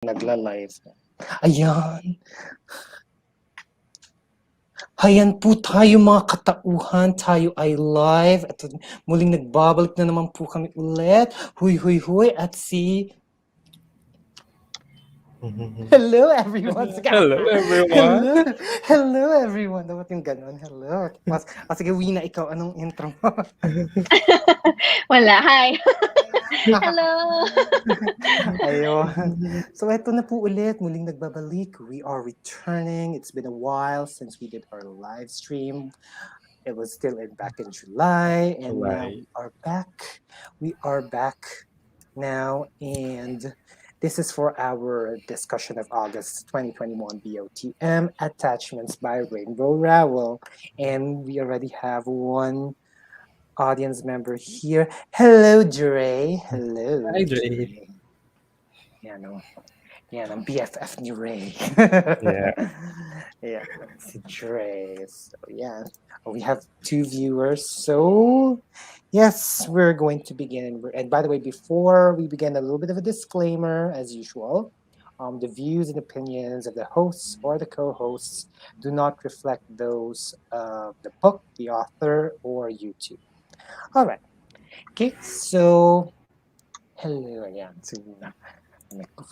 nagla-live. Ayan. Ayan po tayo mga katauhan, tayo ay live. At muling nagbabalik na naman po kami ulit. Huy, at si... Hello everyone! Hello everyone! Hello everyone! Dapat yung ganon. Hello. Sige, Wina, ikaw, anong intro mo? Wala, hi! Hello! Ayun. So eto na po ulit, muling nagbabalik. We are returning. It's been a while since we did our live stream. It was still back in July, and now we are back. We are back now, and this is for our discussion of August 2021 BOTM Attachments by Rainbow Rowell. And we already have one audience member here. Hello, Dre. Hello. Hi, Dre. Yan, ang BFF ni Ray. Yeah. Yeah, si Dre. So, yeah. We have 2 viewers. So, yes, we're going to begin. And by the way, before we begin, a little bit of a disclaimer, as usual. The views and opinions of the hosts or the co-hosts do not reflect those of the book, the author, or YouTube. All right. Okay, so, hello, ayan. So,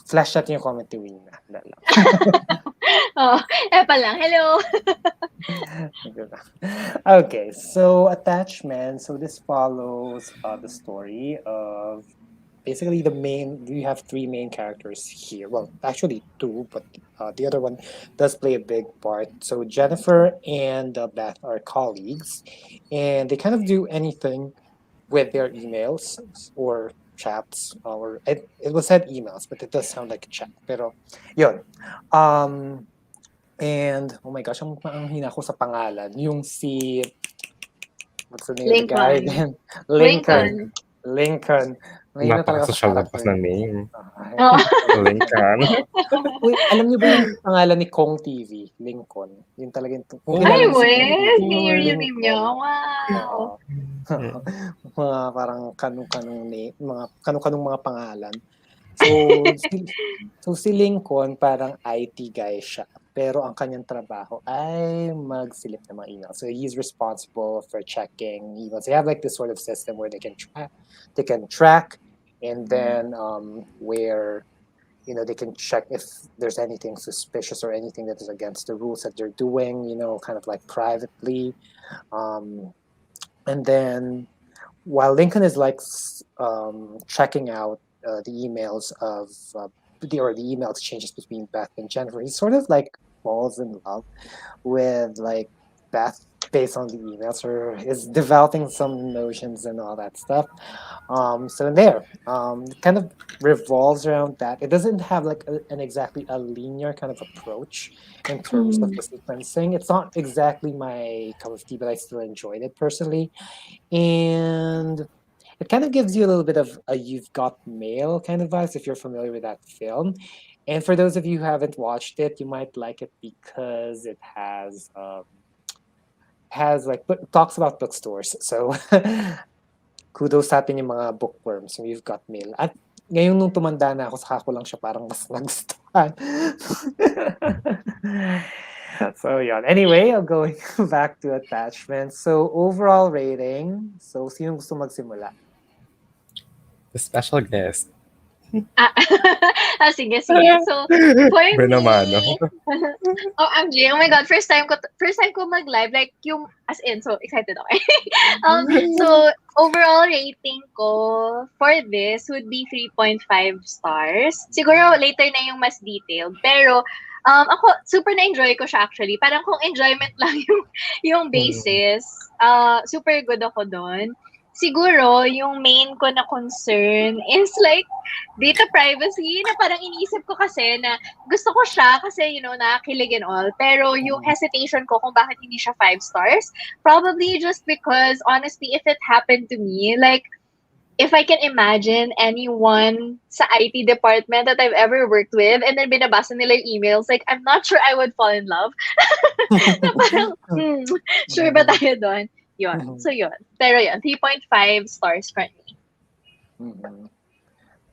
flash natin yung comment ni Wina. Palang, hello! Okay, so attachment. So this follows the story of basically we have 3 main characters here. Well, actually 2, but the other one does play a big part. So Jennifer and Beth are colleagues, and they kind of do anything with their emails or chats, or it was said emails, but it does sound like a chat. Pero yun. And oh my gosh, ang hina ko sa pangalan, yung si what's the name of the guy again? Lincoln. Napaka-social labas ng name. Oh. Lincoln. Wait, alam niyo ba yung pangalan ni Kong TV? Lincoln. Yun talaga yung... Ay, wait! Yung name niya. Wow! Mga parang kanong-kanong name, mga kanong-kanong mga pangalan. So si Lincoln parang IT guy siya. Pero ang kanyang trabaho ay magsilip ng mga emails. So he's responsible for checking emails. They have like this sort of system where they can track, and then where they can check if there's anything suspicious or anything that is against the rules that they're doing, kind of like privately. And then while Lincoln is like checking out the emails of the email exchanges between Beth and Jennifer, he sort of like falls in love with like Beth based on the emails, or is developing some notions and all that stuff. So there, it kind of revolves around that. It doesn't have like an exactly a linear kind of approach in terms of the sequencing. It's not exactly my cup of tea, but I still enjoyed it personally. And it kind of gives you a little bit of a You've Got Mail kind of vibes if you're familiar with that film. And for those of you who haven't watched it, you might like it because it has like talks about bookstores. So kudos sa atin yung mga bookworms, You've Got Mail. At ngayon nung tumanda na ako, saka ko lang siya parang mas nagustuhan. So yeah. Anyway, going back to attachments. So overall rating. So sino gusto magsimula? The special guest. Sige. So, for me... MJ, oh my God, first time ko mag-live, like, so excited ako. So, overall rating ko for this would be 3.5 stars. Siguro later na yung mas detailed, pero ako, super na-enjoy ko siya actually. Parang kung enjoyment lang yung basis, super good ako doon. Siguro, yung main ko na concern is like data privacy, na parang iniisip ko kasi na gusto ko siya kasi, nakakilig and all. Pero yung hesitation ko kung bakit hindi siya 5 stars, probably just because, honestly, if it happened to me, like, if I can imagine anyone sa IT department that I've ever worked with and then binabasa nila yung emails, like, I'm not sure I would fall in love. Na parang, sure ba tayo doon? Yun. So yun. Pero yun, 3.5 stars currently.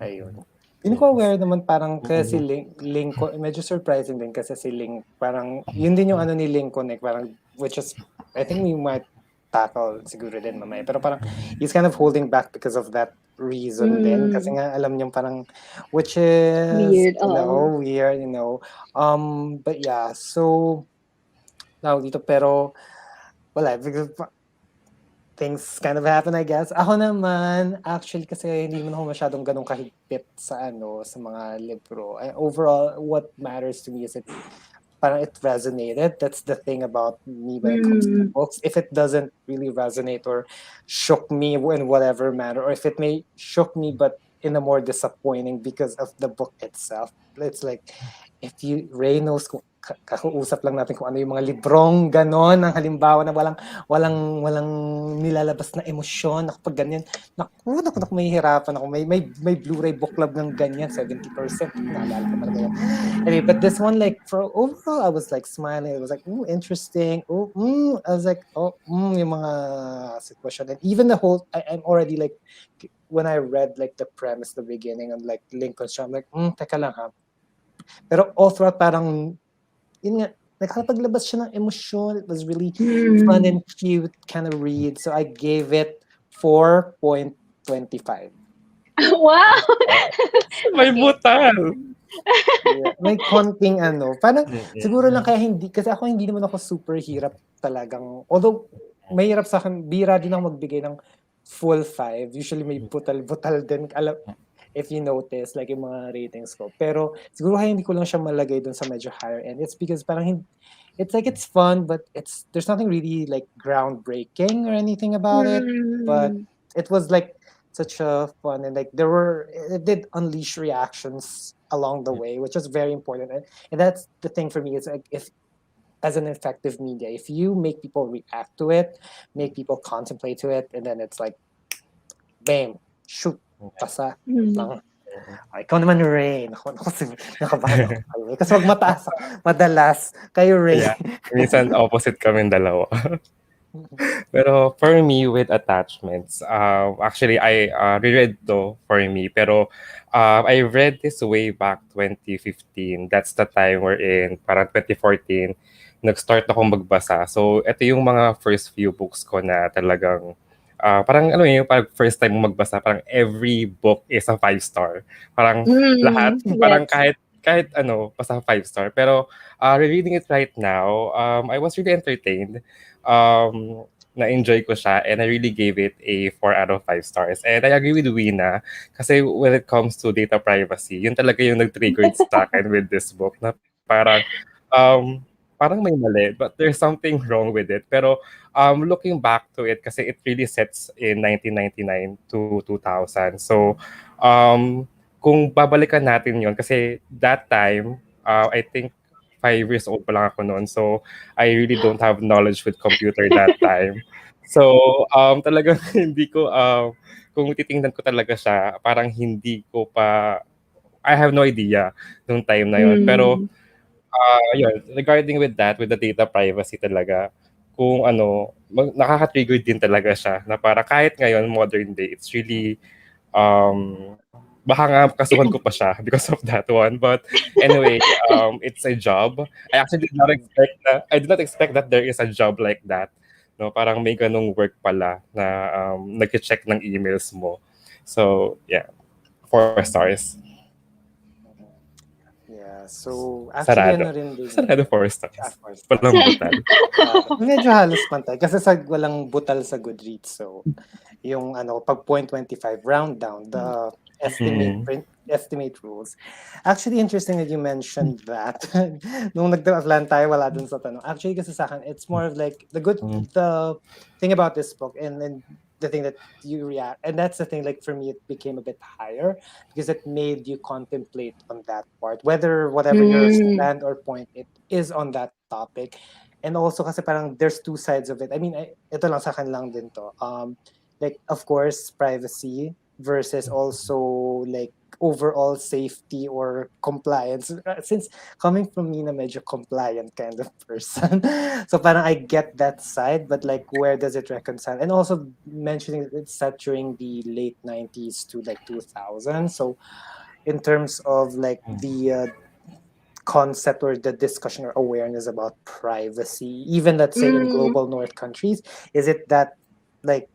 Ayun. Hindi ko aware naman parang kasi Lincoln, medyo surprising din kasi si Link, parang yun din yung ano ni Lincoln parang which is, I think we might tackle siguro din mamaya. Pero parang he's kind of holding back because of that reason din. Kasi nga alam niyo parang which is, Weird, oo. weird, but yeah, so now dito pero wala because things kind of happen, I guess. Ako naman, actually, kasi hindi naman ako masyadong ganun kahigpit sa sa mga libro. Overall, what matters to me is parang it resonated. That's the thing about me when it comes to books. If it doesn't really resonate or shook me in whatever manner, or if it may shook me but in a more disappointing because of the book itself. It's like, if Ray knows kung kakausap lang natin kung ano yung mga librong ganon, ang halimbawa na walang nilalabas na emosyon, ako pag ganyan, naku, may hirapan ako, may BLouRay book club ng ganyan, 70%, naalala ko talaga yan. Anyway, but this one, like, for overall, I was like smiling, it was like, ooh, interesting, I was like, yung mga sitwasyon, and even the whole, I'm already like, when I read like the premise, the beginning, and like Lincoln's Shop, I'm like, teka lang ha, pero all throughout parang yun nga, nakapaglabas siya ng emosyon. It was really fun and cute kind of read. So I gave it 4.25. Wow! May butal! Yeah, may konting parang siguro lang kaya hindi, kasi ako hindi naman ako super hirap talagang, although mahirap sa akin, bira din ako magbigay ng full 5. Usually may butal-butal din, if you notice, like yung mga ratings ko. Pero siguro kaya hindi ko lang siya malagay dun sa medyo higher end. It's because parang it's like it's fun, but there's nothing really like groundbreaking or anything about it. But it was like such a fun, and like it did unleash reactions along the way, which was very important. And that's the thing for me is like if as an effective media, if you make people react to it, make people contemplate to it, and then it's like, bam, shoot, pasa lang. Ikaw naman, Ray. Nakabahan ako. Kasi wag mataas. Madalas. Kayo, Ray. Yeah. Minsan opposite kami dalawa. Pero for me, with attachments, actually, I reread to for me. Pero I read this way back 2015. That's the time we're in, parang 2014, nag-start akong magbasa. So, ito yung mga first few books ko na talagang parang parang first time mo magbasa, parang every book is a 5-star. Parang lahat, parang kahit basta 5-star. Pero rereading it right now, I was really entertained. Na-enjoy ko siya and I really gave it a 4 out of 5 stars. And I agree with Wina kasi when it comes to data privacy, yun talaga yung nag-triggered sa akin with this book na parang may mali, but there's something wrong with it. Pero looking back to it, kasi it really sets in 1999 to 2000. So, kung babalikan natin yon kasi that time, I think 5 years old pa lang ako noon. So, I really don't have knowledge with computer that time. So, talagang hindi ko, kung titingnan ko talaga siya, parang hindi ko pa, I have no idea nung time na yon. Pero, yun, regarding with that, with the data privacy talaga, kung nakaka-trigger din talaga siya na para kahit ngayon, modern day, it's really, baka nga kasuhan ko pa siya because of that one. But anyway, it's a job. I did not expect that there is a job like that. No, parang may ganung work pala na nag-check ng emails mo. So, yeah, 4 stars. Yeah, so actually Sarado. rin din. Sarado 4 stars. 4 stars. Walang butal. Medyo halos pantay kasi walang butal sa Goodreads. So, yung pag 0.25 round down, the estimate rules. Actually, interesting that you mentioned that. Nung nagdaan tayo, wala dun sa tanong. Actually, kasi sa akin, it's more of like the thing about this book and the thing that you react, and that's the thing, like for me, it became a bit higher because it made you contemplate on that part, whatever your stand or point it is on that topic. And also kasi parang there's two sides of it. I mean, ito lang sa akin lang din to. Like, of course, privacy versus also like overall safety or compliance. Since coming from me na medyo compliant kind of person, so parang I get that side, but like where does it reconcile? And also mentioning it's set during the late 90s to like 2000. So in terms of like the concept or the discussion or awareness about privacy, even let's say in Mm, global north countries, is it that like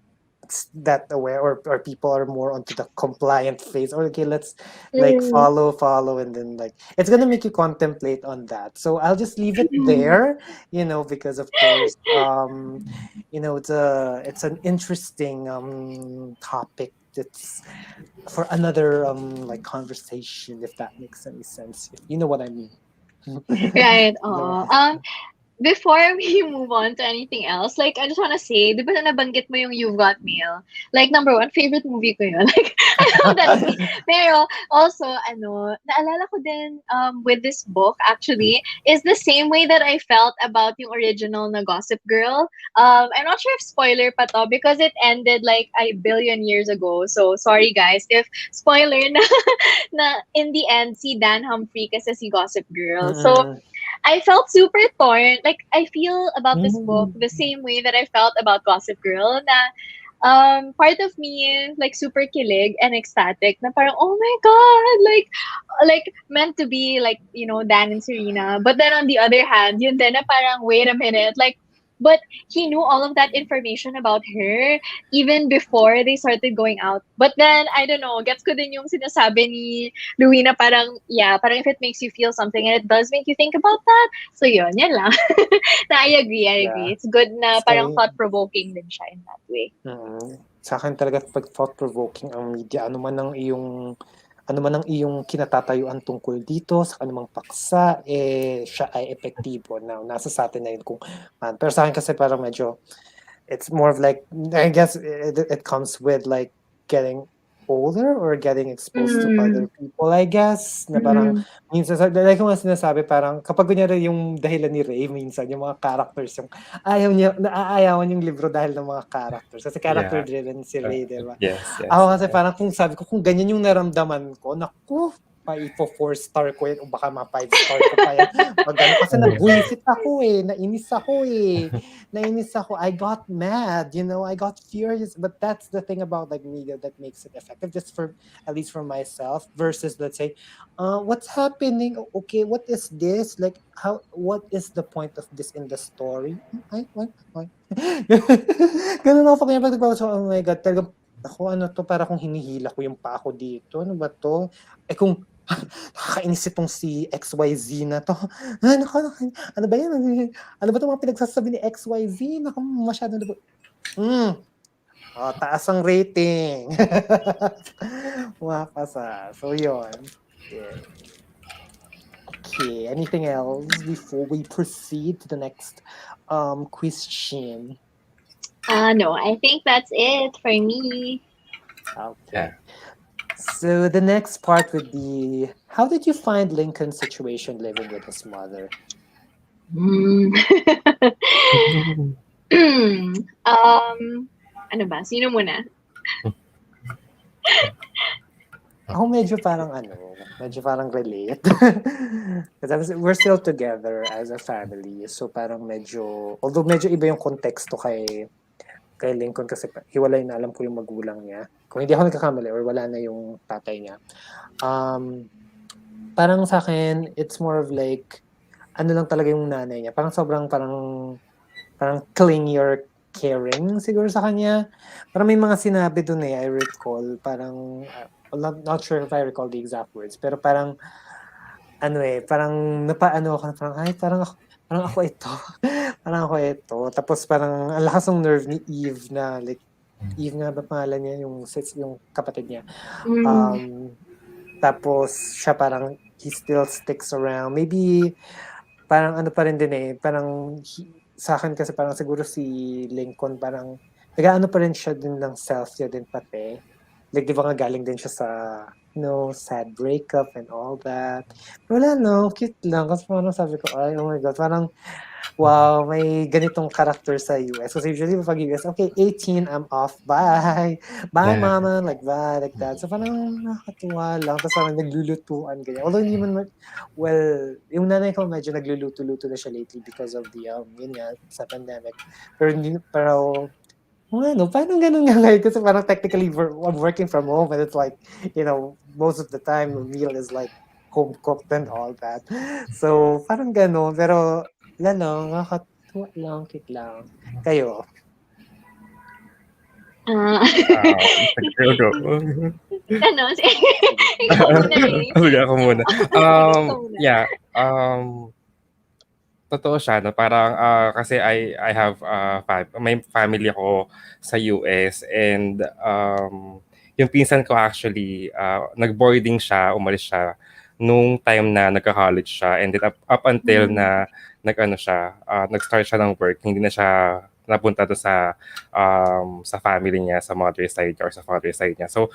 that aware, or people are more onto the compliant phase, or okay, let's like mm, follow and then like it's gonna make you contemplate on that. So I'll just leave it mm. there, because of course it's an interesting topic that's for another like conversation, if that makes any sense, if you know what I mean. Right. Yeah. Before we move on to anything else, like, I just wanna say, di ba nabanggit mo yung You've Got Mail? Like, number one, favorite movie ko yun. Like, I love that movie. Pero, also, naalala ko din, with this book, actually, is the same way that I felt about yung original na Gossip Girl. I'm not sure if spoiler pa to, because it ended, like, a billion years ago. So, sorry, guys, if spoiler na, na in the end, si Dan Humphrey kasi si Gossip Girl. So, Mm-mm. I felt super torn. Like, I feel about this book Mm. the same way that I felt about Gossip Girl. Na part of me like super kilig and ecstatic. Na parang, oh my god, like meant to be like, Dan and Serena. But then on the other hand, yun din na parang, wait a minute, like, but he knew all of that information about her even before they started going out. But then, I don't know, gets ko din yung sinasabi ni Louis na parang, yeah, parang if it makes you feel something and it does make you think about that, so yan lang. Na I agree. Yeah. It's good na parang So, thought-provoking din siya in that way. sa akin talaga pag thought-provoking ang media, ano man ang iyong kinatatayuan tungkol dito sa anumang paksa, siya ay epektibo. Now, nasa sa atin na yun kung pero sa akin kasi parang medyo, it's more of like, I guess it comes with like getting older or getting exposed to Mm, other people, I guess, na parang mm, minsan like ko nga sinasabi, parang kapag kunyari yung dahilan ni Ray, minsan yung mga characters yung naaayawan yung libro dahil ng mga characters kasi character Yeah. driven si Ray, di ba? Yes, yes. Ako kasi parang kung sabi ko, kung ganyan yung naramdaman ko, naku, pa 4 star ko yan o baka 5 star ko pa yan. Magano kasi nabwisit ako nainis ako. I got mad, I got furious. But that's the thing about like media that makes it effective, just for at least for myself. Versus, let's say, what's happening? Okay, what is this? Like, what is the point of this in the story? Ay, what? Ganun ako pag nagbabasa. Oh my God, talagang ako, ano to, para kung hinihila ko yung pa ako dito. Ano ba to? Kung nakakainis itong si XYZ na to. Ano ba yan? Ano ba itong mga pinagsasabi ni XYZ? Naku, masyado na po. Taas ang rating. Mapasa. So, yun. Yeah. Okay, anything else before we proceed to the next question? no, I think that's it for me. Okay. So the next part would be, how did you find Lincoln's situation living with his mother? Ano ba? Sino muna? Ako medyo parang relate. Kasi we're still together as a family. So parang although medyo iba yung konteksto kay Lincoln kasi hiwalay na, alam ko yung magulang niya. Kung hindi ako nagkakamali or wala na yung tatay niya. Parang sa akin, it's more of like, ano lang talaga yung nanay niya. Parang sobrang parang clingy or caring siguro sa kanya. Parang may mga sinabi dun I recall. Parang, not sure if I recall the exact words. Pero parang, parang napaano ako, parang ako ito. Parang ako ito. Tapos parang, ang lakas ng nerve ni Eve na, like, Eve nga ba pangalan niya, yung kapatid niya. Tapos, siya parang, he still sticks around. Maybe, parang ano pa rin din parang, sa akin kasi parang siguro si Lincoln, parang, nag-ano pa rin siya din ng self niya din pati. Like, di ba nga galing din siya sa, sad breakup and all that. Pero wala, cute lang. Kasi parang sabi ko, ay, oh my God, parang, wow, may ganitong character sa US. Kasi usually pag US, okay, 18, I'm off, bye. Bye, Yeah. mama, like that, like that. So parang nakakatuwa lang. Tapos parang naglulutuan, ganyan. Although hindi man, well, yung nanay ko medyo nagluluto-luto na siya lately because of the, yun nga, sa pandemic. Pero Paano ganun nga ngayon? Kasi parang technically I'm working from home and it's like, most of the time the meal is like home cooked and all that. So, parang ganun. Pero, nakakatuwa lang, cute lang. Kayo? Go. Ano? Ikaw muna, Ray. Sige, ako muna. Ikaw muna. Yeah. Totoo siya, no? Parang, kasi I have, may family ako sa US and yung pinsan ko actually, nag-boarding siya, umalis siya nung time na nagka-college siya and then up until na nag-start siya ng work, hindi na siya napunta to sa family niya, sa mother side niya or sa father side niya. So,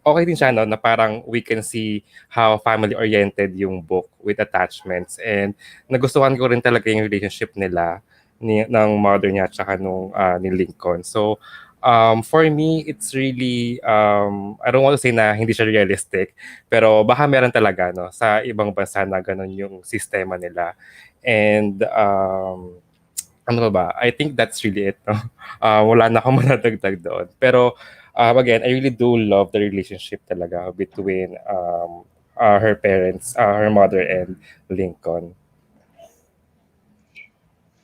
okay din siya, no, na parang we can see how family-oriented yung book with attachments and nagustuhan ko rin talaga yung relationship nila ng mother niya at saka ni Lincoln. So, for me, it's really, I don't want to say na hindi siya realistic, pero baka meron talaga, no, sa ibang bansa na ganun yung sistema nila. And, ano ba? I think that's really it, no? Wala na akong madadagdag doon. Pero, again, I really do love the relationship talaga between her parents, her mother and Lincoln.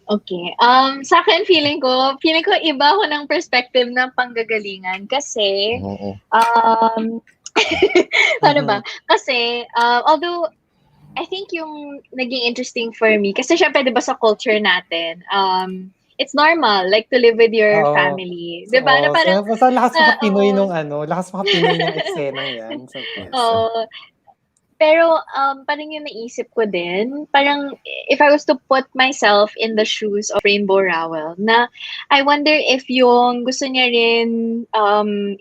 Okay. Sa akin, feeling ko iba ako ng perspective ng panggagalingan kasi, ano ba? Kasi, although, I think yung naging interesting for me, kasi syempre, di ba sa culture natin, it's normal, like, to live with your family. Di ba? Na parang, so lakas makapinoy lakas makapinoy ng eksenang yan. So, pero parang yung naisip ko din, parang if I was to put myself in the shoes of Rainbow Rowell, na I wonder if yung gusto niya rin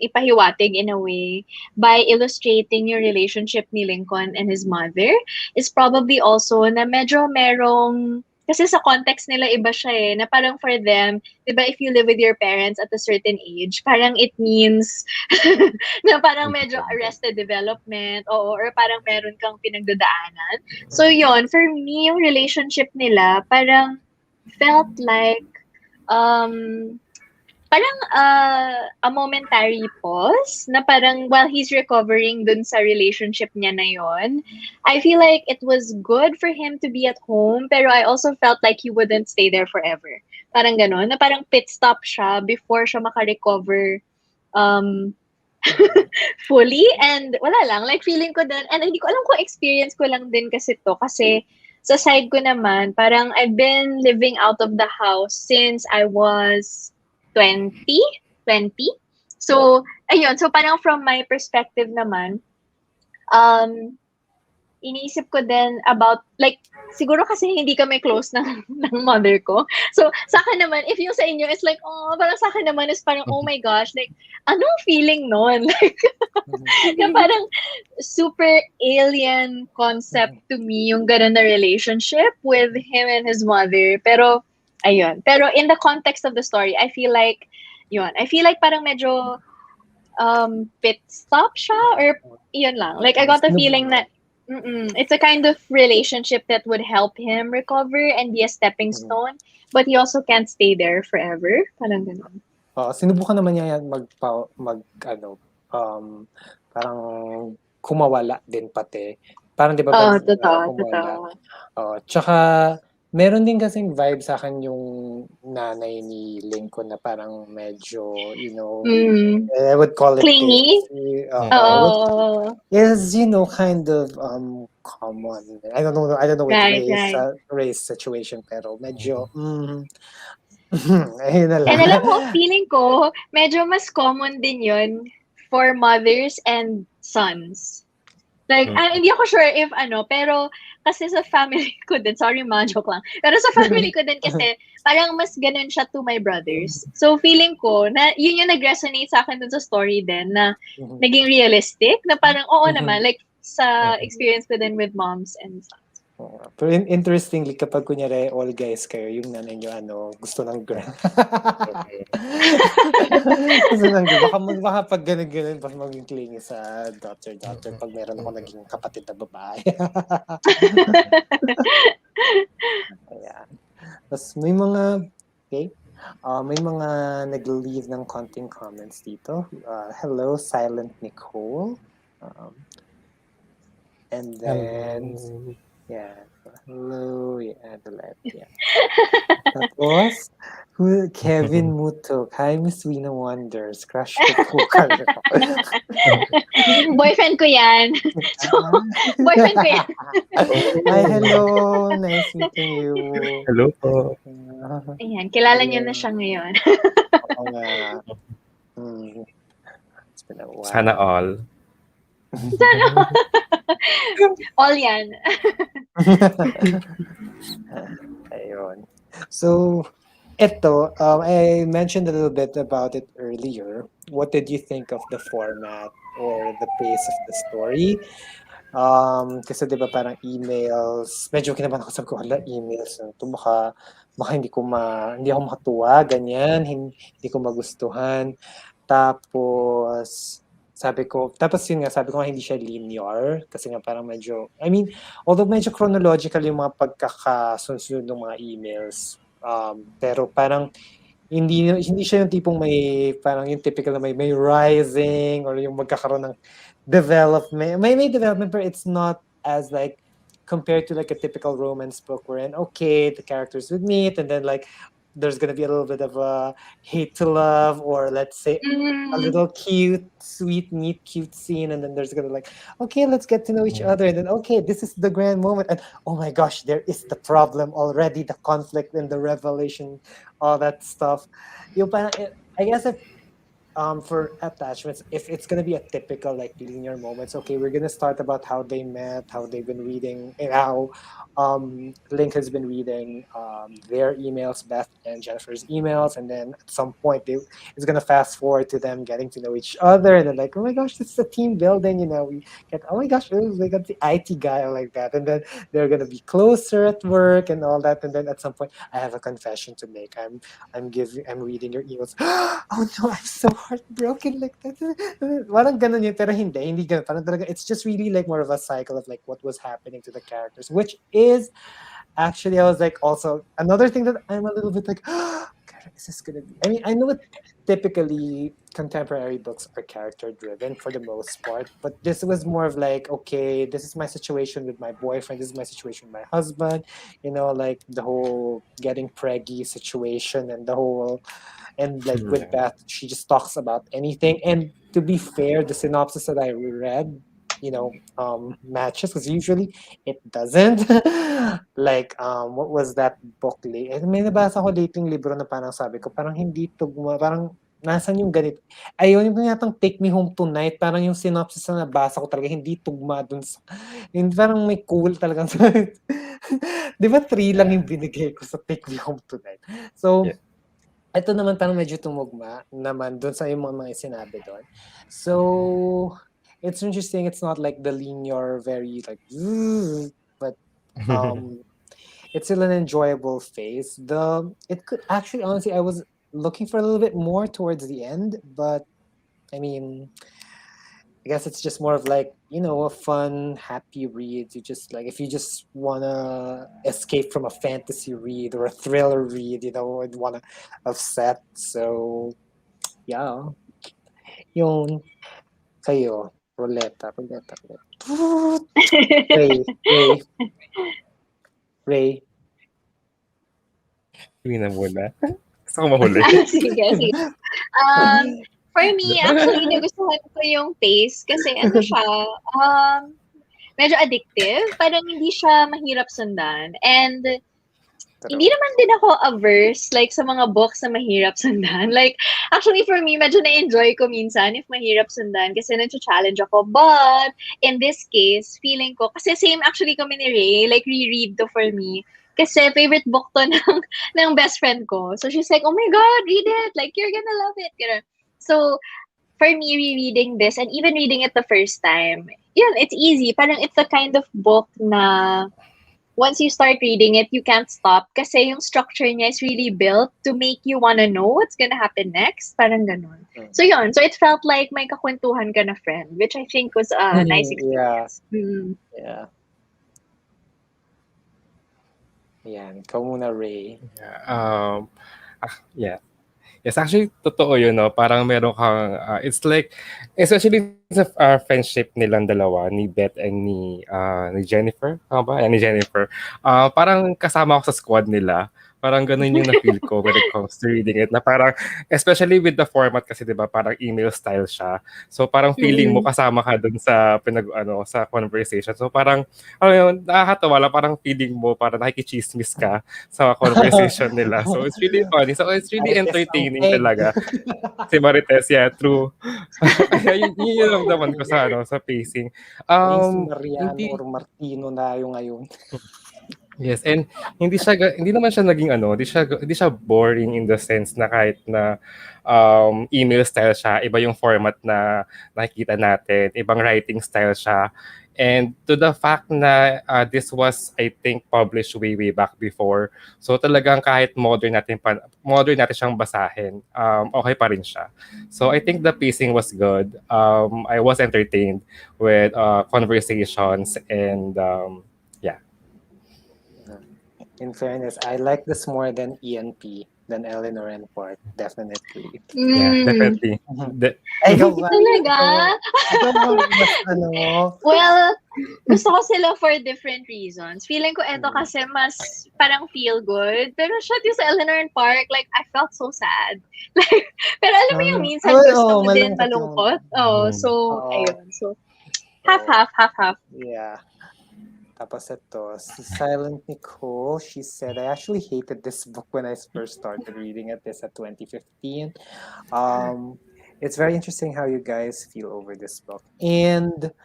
ipahiwatig in a way by illustrating yung relationship ni Lincoln and his mother is probably also na medyo merong, kasi sa context nila iba siya na parang for them, di ba, if you live with your parents at a certain age, parang it means na parang medyo arrested development, or parang meron kang pinagdadaanan. So yon, for me, yung relationship nila parang felt like parang a momentary pause na parang while he's recovering dun sa relationship niya na yon, I feel like it was good for him to be at home, pero I also felt like he wouldn't stay there forever. Parang ganon, na parang pit stop siya before siya makarecover fully, and wala lang, like feeling ko din, and hindi ko alam kung experience ko lang din kasi to, kasi sa side ko naman, parang I've been living out of the house since I was 20. So, ayun, so parang from my perspective naman, iniisip ko din about, like, siguro kasi hindi kami close ng mother ko. So, sa akin naman, if yung sa inyo is like, parang sa akin naman is parang, oh my gosh, like, anong feeling nun? Like, na parang super alien concept to me yung ganun na relationship with him and his mother. Pero, ayun. Pero in the context of the story, I feel like parang medyo pit stop siya, or yun lang. Like, I got the feeling that it's a kind of relationship that would help him recover and be a stepping stone, but he also can't stay there forever. Parang ganun. Sinubukan naman niya yan parang kumawala din pati. Parang di ba Totoo. Tsaka meron din kasing vibe sa akin yung nanay ni Lincoln na parang medyo, I would call it clingy. Is kind of common. I don't know with Ray's situation, pero medyo ayun na lang. And alam mo, feeling ko medyo mas common din yun for mothers and sons. Like, hindi ako sure if pero kasi sa family ko din, sorry ma, joke lang. Pero sa family ko din kasi, parang mas ganun siya to my brothers. So, feeling ko na yun yung nag-resonate sa akin dun sa story din, na naging realistic, na parang oo naman, like sa experience ko din with moms and sons. Pero interestingly, kapag kunyari all guys kayo, yung nanay nyo gusto ng girl. Gusto ng girl. Baka pag ganun, baka maging clingy sa daughter pag meron ako naging kapatid na babae. Ayan. Tapos may mga, okay? May mga nag-leave ng konting comments dito. Hello, Silent Nicole. And then, Hello. yeah. Hello, yeah, the left, yeah. Tapos, Kevin Mutok. Hi, Miss Wina Wonders. Crush ko po kayo. Boyfriend ko yan. So, boyfriend ko yan. Hi, hello. Nice meeting you. Hello po. Ayan, kilala niyo na siya ngayon. Oo nga. It's been a while. Sana all. All yan. Ayun. So, ito, I mentioned a little bit about it earlier. What did you think of the format or the pace of the story? Kasi 'di ba parang emails, medyo kinabahan ako, sabi ko, hala, emails na 'to, baka hindi ako makatuwa, ganyan, hindi ko magustuhan. Tapos yun nga, sabi ko nga hindi siya linear kasi nga parang medyo, I mean, although medyo chronological yung mga pagkakasunod ng mga emails, pero parang hindi siya yung tipong may parang yung typical na may rising or yung magkakaroon ng development. May development, but it's not as like compared to like a typical romance book wherein okay, the characters would meet and then like there's gonna be a little bit of a hate to love, or let's say a little cute, sweet, meet cute scene, and then there's gonna like, okay, let's get to know each other, and then okay, this is the grand moment, and oh my gosh, there is the problem already, the conflict and the revelation, all that stuff. Yung parang, I guess if for attachments, if it's gonna be a typical like linear moments, okay, we're gonna start about how they met, how they've been reading, and how Link has been reading their emails, Beth and Jennifer's emails, and then at some point it's gonna fast forward to them getting to know each other, and then like, oh my gosh, this is a team building, you know, we get, oh my gosh, we got the IT guy like that, and then they're gonna be closer at work and all that, and then at some point, I have a confession to make. I'm reading your emails. Oh no, I'm so heartbroken like that. Parang ganun yun, pero hindi ganun. Parang talaga, it's just really like more of a cycle of like what was happening to the characters, which is actually, I was like also another thing that I'm a little bit like, God, is this gonna be? I mean, I know that typically contemporary books are character driven for the most part, but this was more of like, okay, this is my situation with my boyfriend, this is my situation with my husband, you know, like the whole getting preggy situation and the whole, and like with Beth, she just talks about anything. And to be fair, the synopsis that I read, you know, matches, because usually it doesn't. Like, what was that book? May nabasa ko dating libro na parang sabi ko, parang hindi tugma, parang nasan yung ganito. Ayun, yung yatang Take Me Home Tonight, parang yung synopsis na nabasa ko talaga, hindi tugma dun sa, yung parang may cool talagang, di ba 3 lang yung binigay ko sa Take Me Home Tonight? So, ito naman parang medyo tumugma naman doon sa yung mga sinabi doon. So, it's interesting. It's not like the linear, very like, but it's still an enjoyable phase. It could actually, honestly, I was looking for a little bit more towards the end, but I mean, I guess it's just more of like, you know, a fun, happy read. You just like, if you just wanna escape from a fantasy read or a thriller read, you know, and wanna upset. So, yeah. Yung kayo, ruleta. Ray. Hindi na muna. Gusto ko mahuli. Sige. For me, actually, nagustuhan ko yung pace kasi ano siya, medyo addictive. Parang hindi siya mahirap sundan. And hindi naman din ako averse like sa mga books na mahirap sundan. Like, actually for me, medyo na-enjoy ko minsan if mahirap sundan kasi na-challenge ako. But, in this case, feeling ko, kasi same actually kami ni Ray, like reread to for me. Kasi favorite book to ng best friend ko. So she's like, oh my God, read it. Like, you're gonna love it. Ganun. So, for me, rereading this and even reading it the first time, yun, it's easy. Parang it's the kind of book na once you start reading it, you can't stop kasi yung structure niya is really built to make you wanna know what's gonna happen next. Parang ganun. So yun. So it felt like may kakwentuhan ka na friend, which I think was a nice experience. Yeah. Yan. Ikaw muna, Ray. Yeah. Yes, actually, totoo yun, no? Parang meron kang, it's like, especially sa friendship nilang dalawa, ni Beth and ni Jennifer. Tama ba? Yan, ni Jennifer. Parang kasama ako sa squad nila. Parang ganun yung na-feel ko when it comes to reading it. Na parang, especially with the format kasi, di ba, parang email style siya. So parang feeling mo Mm-mm. kasama ka dun sa, sa conversation. So parang, ano yun, nakakatawa lang, parang feeling mo, parang nakikichismis ka sa conversation nila. So it's really funny. So it's really Marites ang entertaining peg. talaga. Si Marites, yeah, true. Kaya yun yung ramdaman ko sa sa pacing. Maging si Mariano Hindi or Martino na yung ngayon. Yes, and hindi naman siya naging hindi siya boring in the sense na kahit na email style siya, iba yung format na nakikita natin, ibang writing style siya. And to the fact na this was, I think, published way back before. So talagang kahit modern natin siyang basahin, okay pa rin siya. So I think the pacing was good. I was entertained with conversations and yeah. In fairness, I like this more than ENP, than Eleanor and Port, definitely. Yeah, Mm. definitely. Ay, ikaw ba? Talaga? Ikaw ba mas Well, gusto ko sila for different reasons. Feeling ko eto kasi mas parang feel good. Pero siya yung sa Eleanor and Park, like, I felt so sad. Like, pero alam mo yung minsan gusto mo din malungkot. Oh, so, ayun. So, half. Yeah. Tapos ito, si Silent Nicole, she said, I actually hated this book when I first started reading it. This at 2015. It's very interesting how you guys feel over this book. And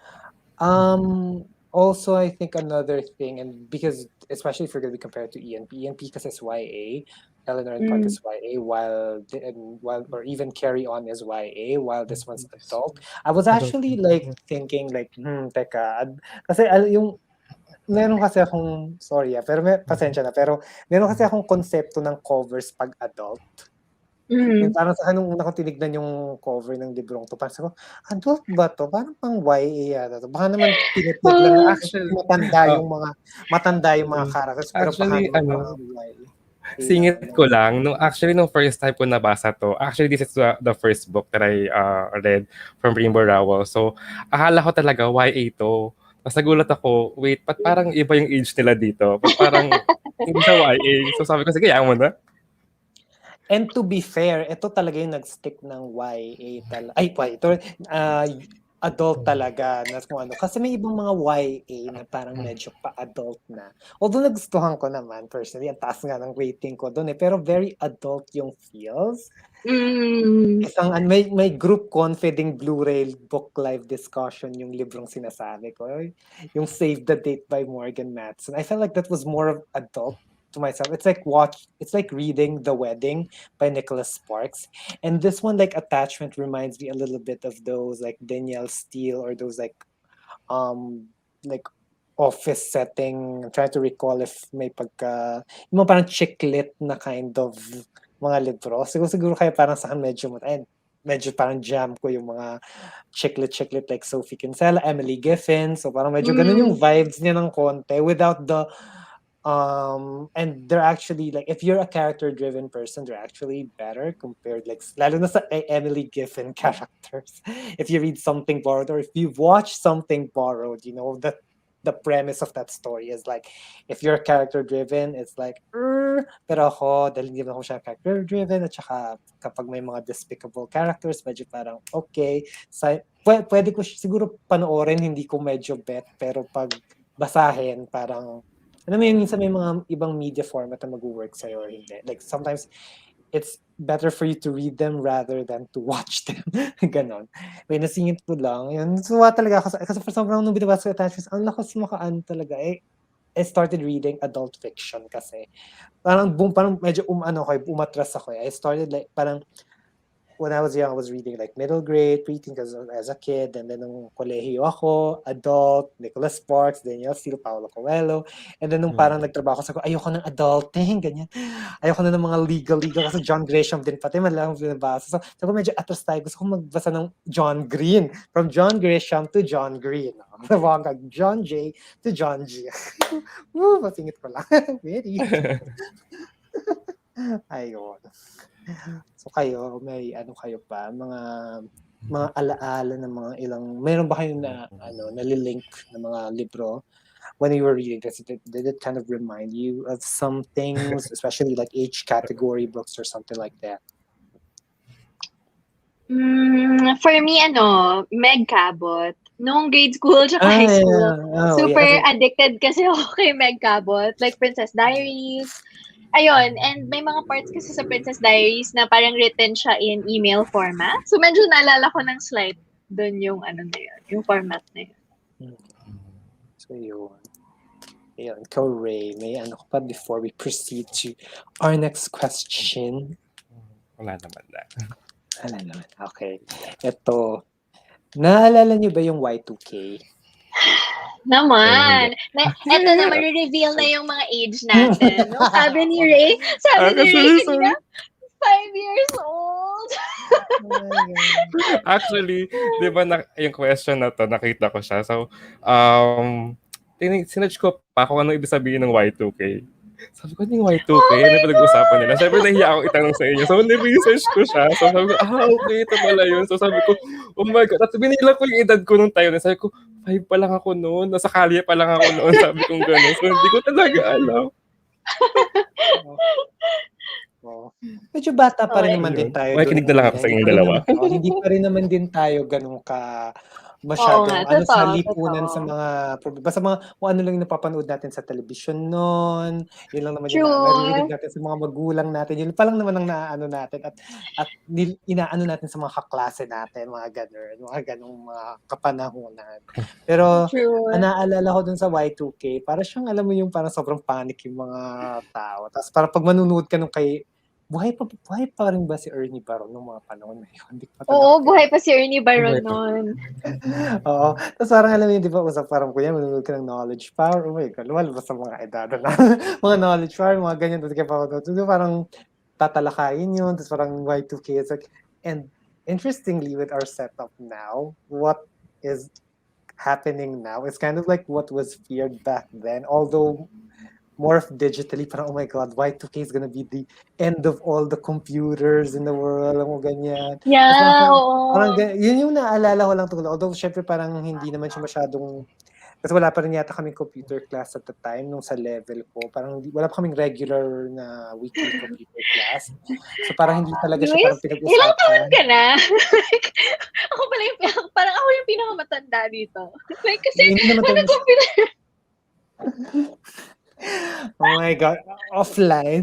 also, I think another thing, and because especially if you're going to be compared to ENP because it's YA, Eleanor and Park is YA, while or even Carry On is YA, while this one's adult. I was actually like thinking like, teka, kasi yung meron kasi akong, sorry pero pasensya na, pero meron kasi akong konsepto ng covers pag adult. Yung parang sa nung una ko tinignan yung cover ng librong to, parang sabi ko, adult ba to? Parang pang YA yata to. Baka naman pinipig lang na Actually, matanda yung mga characters, pero baka actually, naman parang YA. singit ko lang, nung first time ko nabasa to, actually this is the first book that I read from Rainbow Rowell. So, akala ko talaga YA to. Tapos nagulat ako, wait, parang iba yung age nila dito? Parang hindi siya YA? So sabi ko, sige, yaman mo na. And to be fair, ito talaga yung nag-stick ng YA adult talaga na kung ano. Kasi may ibang mga YA na parang medyo pa-adult na. Although nagustuhan ko naman personally, ang taas nga ng rating ko doon pero very adult yung feels. Isang may group confiding BLouRay book live discussion yung librong sinasabi ko. Yung Save the Date by Morgan Matson. I felt like that was more of adult to myself. It's like reading The Wedding by Nicholas Sparks. And this one, like attachment, reminds me a little bit of those like Danielle Steele or those like office setting. I'm trying to recall if may pagka yung mga parang chick-lit na kind of mga libro. Siguro kaya parang sa akin medyo parang jam ko yung mga chick-lit like Sophie Kinsella, Emily Giffin. So parang medyo ganun yung vibes niya ng konti without the and they're actually like, if you're a character-driven person, they're actually better compared like lalo na sa Emily Giffin characters. If you read Something Borrowed or if you watch Something Borrowed, you know that the premise of that story is like, if you're character-driven, it's like, pero ako, dahil hindi naman ako siya character-driven, at saka kapag may mga despicable characters, medyo parang okay. Pwede ko siguro panoorin, hindi ko medyo bet, pero pag basahin, parang alam mo yun, minsan may mga ibang media format na mag-work sa'yo or hindi. Like, sometimes, it's better for you to read them rather than to watch them. Ganon. May nasingit ko lang. Yun, suwa talaga ako. Kasi for sobrang nung binabasa ko attachments, ang lakas makaan talaga. I started reading adult fiction kasi. Parang medyo umatras ako. I started like, parang, when I was young, I was reading like middle grade, preteen as a kid, and then nung kolehiyo ako, adult, Nicholas Sparks, Danielle Steele, Paulo Coelho, and then nung parang nagtrabaho ko, ayoko ng adulting, ganyan. Ayoko na ng mga legal, kasi John Grisham din pati, malalang binabasa. So, sabi ko medyo atras tayo, gusto ko magbasa ng John Green, from John Grisham to John Green. John J to John G. Woo, masingit ko lang. Very. Ayun. So kayo, may ano kayo pa, mga alaala ng mga meron ba kayong nalilink na mga libro when you were reading this? Did it kind of remind you of some things, especially like age category books or something like that? For me, Meg Cabot. Nung grade school tsaka high Yeah. school, Oh, yeah, super kasi, addicted kasi ako kay Meg Cabot. Like Princess Diaries. Ayun, and may mga parts kasi sa Princess Diaries na parang written siya in email format. So medyo naalala ko ng slight doon yung na yun, yung format na yun. so yun. Ayun, ikaw, Ray, may ano ka pa before we proceed to our next question? Wala naman na. Wala naman. Okay. Ito, naalala niyo ba yung Y2K? Naman. Eto na, ma-reveal na yung mga age natin. No? Sabi ni Ray kanina, 5 years old. Actually, di ba yung question na to, nakita ko siya. So, sinerch ko pa kung ano ibig sabihin ng Y2K. Sabi ko, yung Y2K, ano pinag-usapan nila? Siyempre, nahiya ako itanong sa inyo. So, ni-research ko siya. So, sabi ko, okay, ito pala yun. So, sabi ko, oh my God. At binila ko yung edad ko nung tayo. Sabi ko, 5 pa lang ako noon. Nasa kalye pa lang ako noon. Sabi ko gano'n. So, hindi ko talaga alam. Medyo bata pa rin naman din tayo. Makikinig na lang ako sa inyong dalawa. Hindi pa rin naman din tayo ganun ka masyadong sa lipunan sa mga basta mga kung ano lang yung napapanood natin sa television noon, yun lang naman yung naririnig natin sa mga magulang natin, yun pa lang naman ang naaano natin at inaano natin sa mga kaklase natin, mga ganung mga kapanahunan. Pero naalala ko dun sa Y2K, para siyang alam mo yung parang sobrang panic yung mga tao. Tapos parang pag manunood ka nung buhay pa rin ba si Ernie Baron nung mga panahon na yun? Oo, buhay pa si Ernie Baron noon. Oo. Tapos parang alam mo yun, di ba, usap parang kuya, manunood ka ng knowledge power. Oh my God, lumalabas sa mga edad na mga knowledge power, mga ganyan. Tapos kaya parang tatalakayin yun. Tapos parang Y2K. It's like, and interestingly, with our setup now, what is happening now is kind of like what was feared back then. Although morph digitally, parang, oh my God, Y2K is gonna be the end of all the computers in the world, alam mo, ganyan. Yeah, parang yun yung naalala ko lang tuloy. Although, syempre, parang hindi naman siya masyadong, kasi wala pa rin yata kaming computer class at the time, nung sa level ko. Parang wala pa kaming regular na weekly computer class. So, parang hindi talaga siya parang pinag-usapan. Ilang taon ka na? Ako pala parang ako yung pinakamatanda dito. Like, kasi, computer. Oh my God, offline.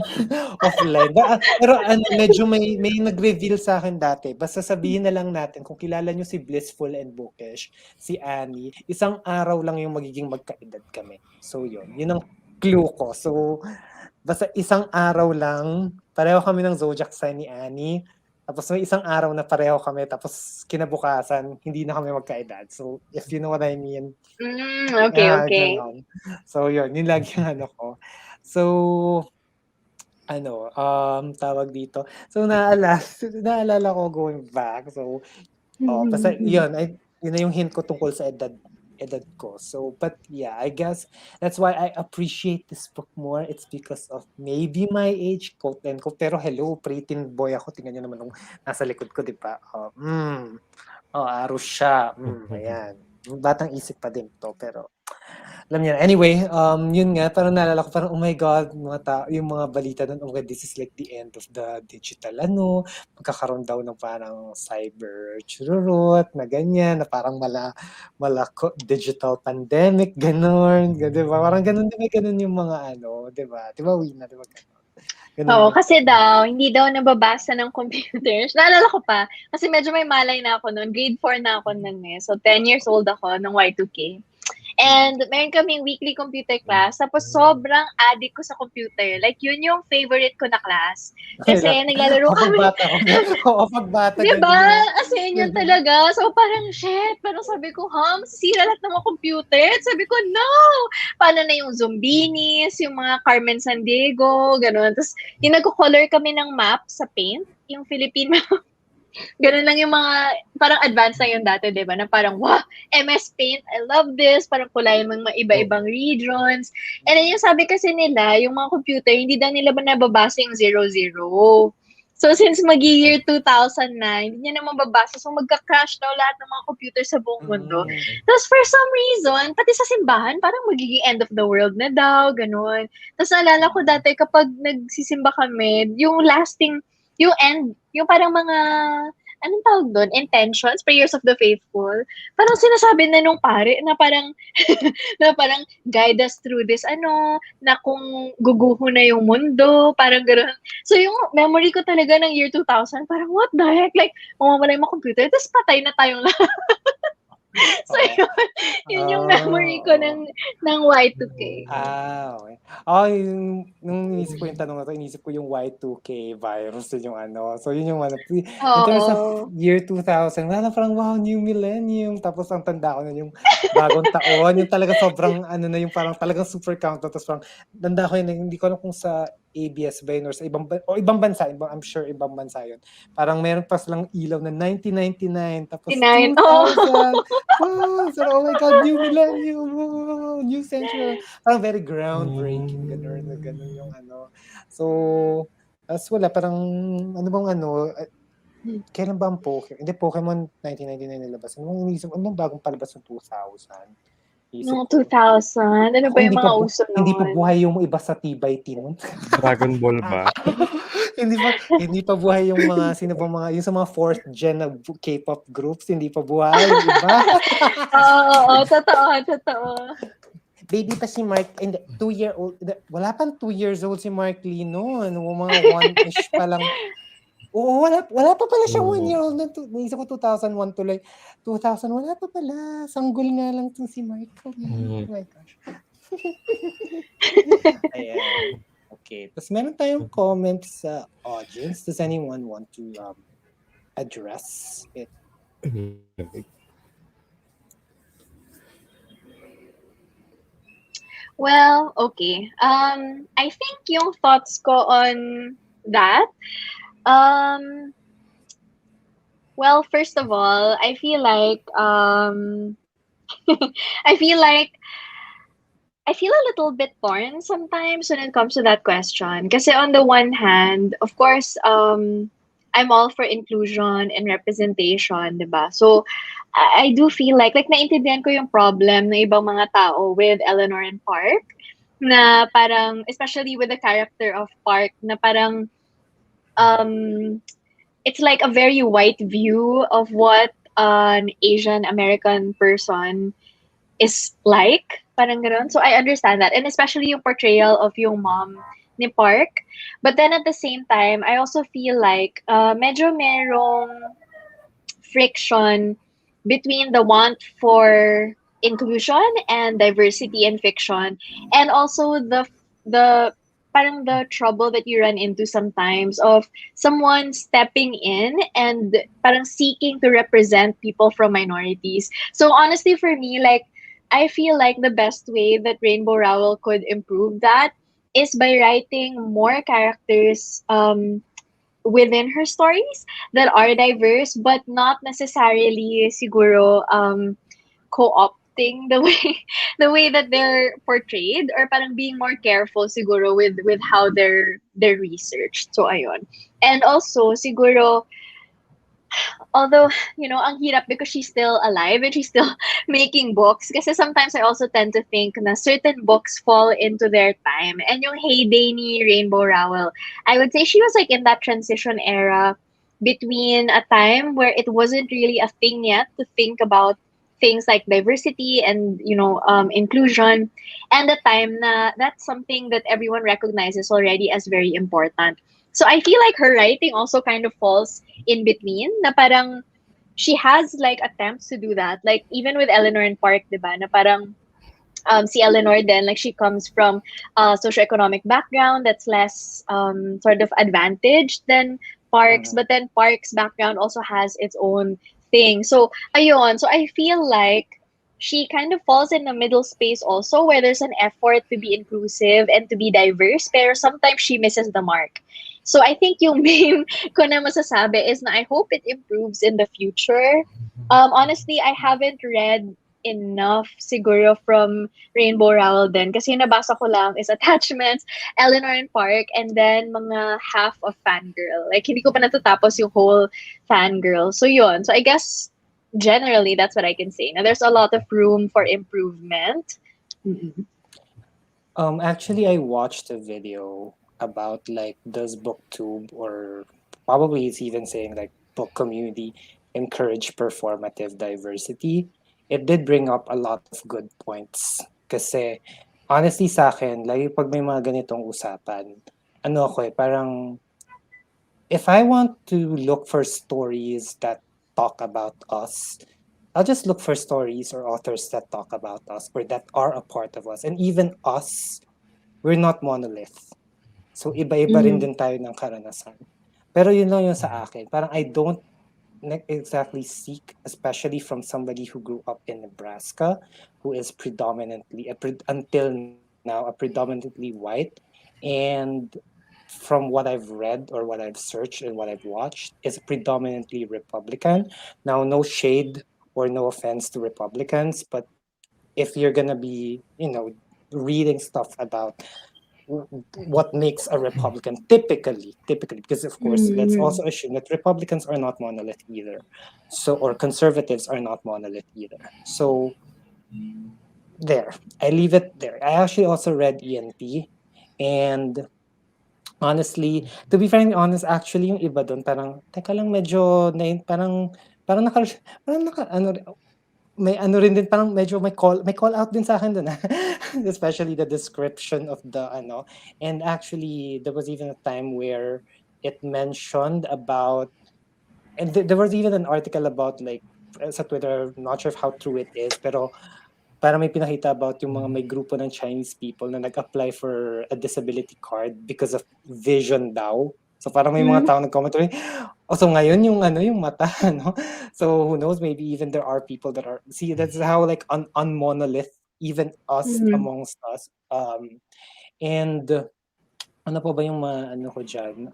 Pero medyo may nag-reveal sa akin dati. Basta sabihin na lang natin, kung kilala nyo si Blissful and Bookish, si Annie, isang araw lang yung magiging magkaedad kami. So yun ang clue ko. So, basta isang araw lang, pareho kami ng zodiac sign ni Annie. Tapos may isang araw na pareho kami, tapos kinabukasan, hindi na kami magkaedad. So, if you know what I mean. Okay. Ganon. So, yun lagi yung ano ko. So, tawag dito. So, naalala ko going back. So, basta yun na yung hint ko tungkol sa edad ko. So, but yeah, I guess that's why I appreciate this book more. It's because of maybe my age, quote and quote. Pero hello, preteen boy ako. Tingnan nyo naman nung nasa likod ko, di ba? Aros siya. Ayan. Batang isip pa din to, pero alam niyo. Anyway, yun nga, parang naalala ko, parang, oh my God, yung mga balita doon, oh God, this is like the end of the digital, magkakaroon daw ng parang cyber chururut, na ganyan, na parang digital pandemic, ganun, di ba? Parang ganun yung mga di ba? Di ba, Wina? Di ba ganun? Oo, kasi hindi daw nababasa ng computers. Naalala ko pa, kasi medyo may malay na ako noon. Grade 4 na ako noon eh. So, 10 years old ako ng Y2K. And meron kaming weekly computer class. Tapos sobrang addict ko sa computer. Like, yun yung favorite ko na class. Kasi naglalaro kami. Pagbata. Diba? As in, yun talaga. So, parang, shit. Parang sabi ko, masisira lahat ng mga computer. Sabi ko, no! Paano na yung Zombinis, yung mga Carmen Sandiego, gano'n. Tapos, yung nagko-color kami ng map sa paint, yung Philippine map. Ganun lang yung mga, parang advanced na yun dati, di ba? Na parang, wow, MS Paint, I love this. Parang kulay ng mga iba-ibang regions. And then yung sabi kasi nila, yung mga computer, hindi daw nila ba nababasa yung 00. So, since mag-year 2000 na, hindi niya naman babasa. So, magka-crash daw lahat ng mga computer sa buong mundo. Tapos, for some reason, pati sa simbahan, parang magiging end of the world na daw, ganun. Tapos, naalala ko dati, kapag nagsisimba kami, yung lasting, yung end, yung parang mga, anong tawag doon? Intentions, prayers of the faithful. Parang sinasabi na nung pare na parang, na parang guide us through this, na kung guguho na yung mundo, parang gano'n. So yung memory ko talaga ng year 2000, parang what the heck? Like, mawawala yung mga computer, tapos patay na tayong lahat. So yun yung memory ko ng Y2K. Okay. Nung inisip ko yung tanong na to, inisip ko yung Y2K virus, yun yung ano. So, yun yung ano. In terms of year 2000, wala na parang, wow, new millennium. Tapos, ang tanda ko na yung bagong taon. Yung talaga sobrang, ano na yung parang talagang super countdown. Tapos, parang, tanda ko yun, hindi ko alam kung sa ABS ba yun or sa ibang bansa. I'm sure ibang bansa yun. Parang meron pa silang ilaw na 1999. Tapos, 2000. Oh my God, new millennium. New century. Parang very groundbreaking. Ganun yung ano. So, as wala, parang, ano bang ano, kailan ba ang Pokemon? Hindi, Pokemon 1999 nilabas. Anong bagong palabas ng 2000? Noong 2000, ano ba yung mga uso noon? Hindi pa buhay yung iba sa T-by-T noon. Dragon Ball ba? hindi pa buhay yung mga, sino ba mga, yung sa mga fourth gen na K-pop groups, hindi pa buhay, di ba? Oo, totoo. Baby pa si Mark, 2-year-old, wala pang 2 years old si Mark Lee noon, mga 1-ish pa lang. Oo, wala pa pala siya 1 year old. Naisip ko 2001 tuloy. 2000, wala pa pala. Sanggol nga lang itong si Michael. Oh my gosh. Ayan. Okay. Tapos meron tayong comments sa audience. Does anyone want to address it? Well, okay. I think yung thoughts ko on that, well, first of all, I feel like I feel a little bit torn sometimes when it comes to that question. Kasi on the one hand, of course, I'm all for inclusion and representation, diba? So, I do feel like naintindihan ko yung problem ng ibang mga tao with Eleanor and Park, na parang, especially with the character of Park, na parang, it's like a very white view of what an Asian American person is like. Parang gano'n. So I understand that. And especially yung portrayal of yung mom ni Park. But then at the same time, I also feel like medyo merong friction between the want for inclusion and diversity in fiction, and also the parang the trouble that you run into sometimes of someone stepping in and parang seeking to represent people from minorities. So honestly, for me, like, I feel like the best way that Rainbow Rowell could improve that is by writing more characters within her stories that are diverse, but not necessarily siguro co-opting the way that they're portrayed, or parang being more careful siguro with how they're researched. So ayun. And also siguro, although, ang hirap because she's still alive and she's still making books. Kasi sometimes I also tend to think na certain books fall into their time. And yung heyday ni Rainbow Rowell, I would say she was like in that transition era between a time where it wasn't really a thing yet to think about things like diversity and, inclusion, and the time na that's something that everyone recognizes already as very important. So I feel like her writing also kind of falls in between, na parang she has like attempts to do that. Like even with Eleanor and Park, diba? Na parang si Eleanor then, like, she comes from a socioeconomic background that's less sort of advantaged than Park's, but then Park's background also has its own thing. So ayun, so I feel like she kind of falls in the middle space also, where there's an effort to be inclusive and to be diverse, pero sometimes she misses the mark. So I think yung main ko na masasabi is na I hope it improves in the future. Honestly, I haven't read enough siguro from Rainbow Rowell din kasi nabasa ko lang is Attachments, Eleanor and Park, and then mga half of Fangirl. Like, hindi ko pa natatapos yung whole Fangirl. So, yun. So, I guess generally, that's what I can say. Now, there's a lot of room for improvement. Mm-mm. Actually, I watched a video about like does booktube or probably it's even saying like book community encourage performative diversity. It did bring up a lot of good points. Kasi honestly sa akin, lagi pag may mga ganitong usapan, ano ako eh, parang if I want to look for stories that talk about us, I'll just look for stories or authors that talk about us or that are a part of us. And even us, we're not monolith. So iba-iba rin Mm. din tayo ng karanasan. Pero yun lang yung sa akin. Parang I don't exactly seek, especially from somebody who grew up in Nebraska, who is predominantly, until now, a predominantly white. And from what I've read or what I've searched and what I've watched, is predominantly Republican. Now, no shade or no offense to Republicans, but if you're gonna be, reading stuff about what makes a Republican typically, because of course, let's Mm. also assume that Republicans are not monolith either. So, or conservatives are not monolith either. So, there, I leave it there. I actually also read ENP, and honestly, to be frankly honest, actually, yung iba doon, parang, teka lang, medyo, parang naka, ano, may ano rin din, parang medyo may call out din sa akin doon, especially the description of the ano. And actually, there was even a time where it mentioned about, and there was even an article about like sa Twitter, not sure how true it is, pero para may pinakita about yung mga may grupo ng Chinese people na nag-apply for a disability card because of vision daw. So parang may mga Mm. tao nag-comment, oh, so ngayon yung ano yung mata, no? So who knows, maybe even there are people that are, see, that's how like unmonolith even us Mm. amongst us. And ano pa ba yung ano ko diyan?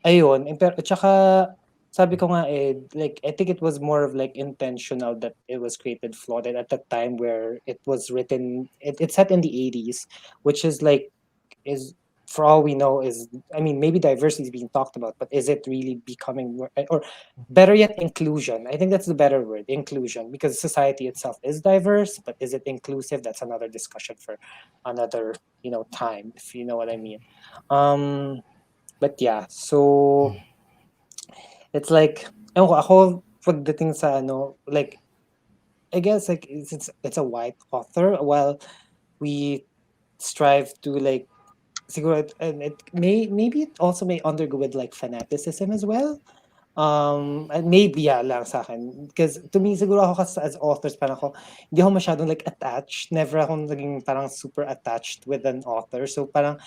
Ayun, pero at saka sabi ko nga eh, like I think it was more of like intentional that it was created flawed at the time where it was written. It's set in the 80s, which is like is for all we know is, I mean, maybe diversity is being talked about, but is it really becoming or better yet, inclusion? I think that's the better word, inclusion, because society itself is diverse, but is it inclusive? That's another discussion for another time, if you know what I mean. But yeah, so it's like ako pagdating sa ano, like I guess like it's a white author, while we strive to like siguro and it maybe it also may undergo with like fanaticism as well. And maybe lang sa akin. Because to me, siguro ako kasi as authors, parang ako, hindi ako masyadong like attached. Never akong naging parang super attached with an author. So parang,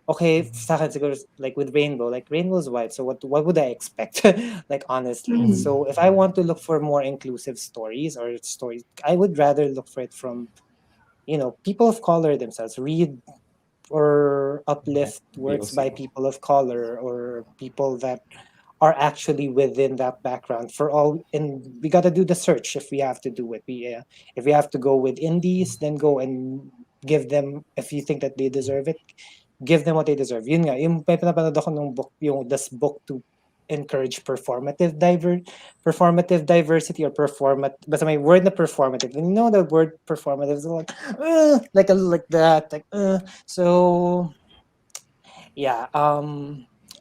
okay, sa akin siguro, like with Rainbow, like Rainbow's white, so what would I expect? Like honestly. Mm. So if I want to look for more inclusive stories or stories, I would rather look for it from, people of color themselves. Read or uplift works by POC. people of color or people that are actually within that background for all. And we got to do the search if we have to do it. If we have to go with indies, then go and give them, if you think that they deserve it, give them what they deserve. Yun nga, yung may pinapanood ako ng book, yung this book to encourage performative diversity or but may word na performative. And the word performative is like that. So yeah,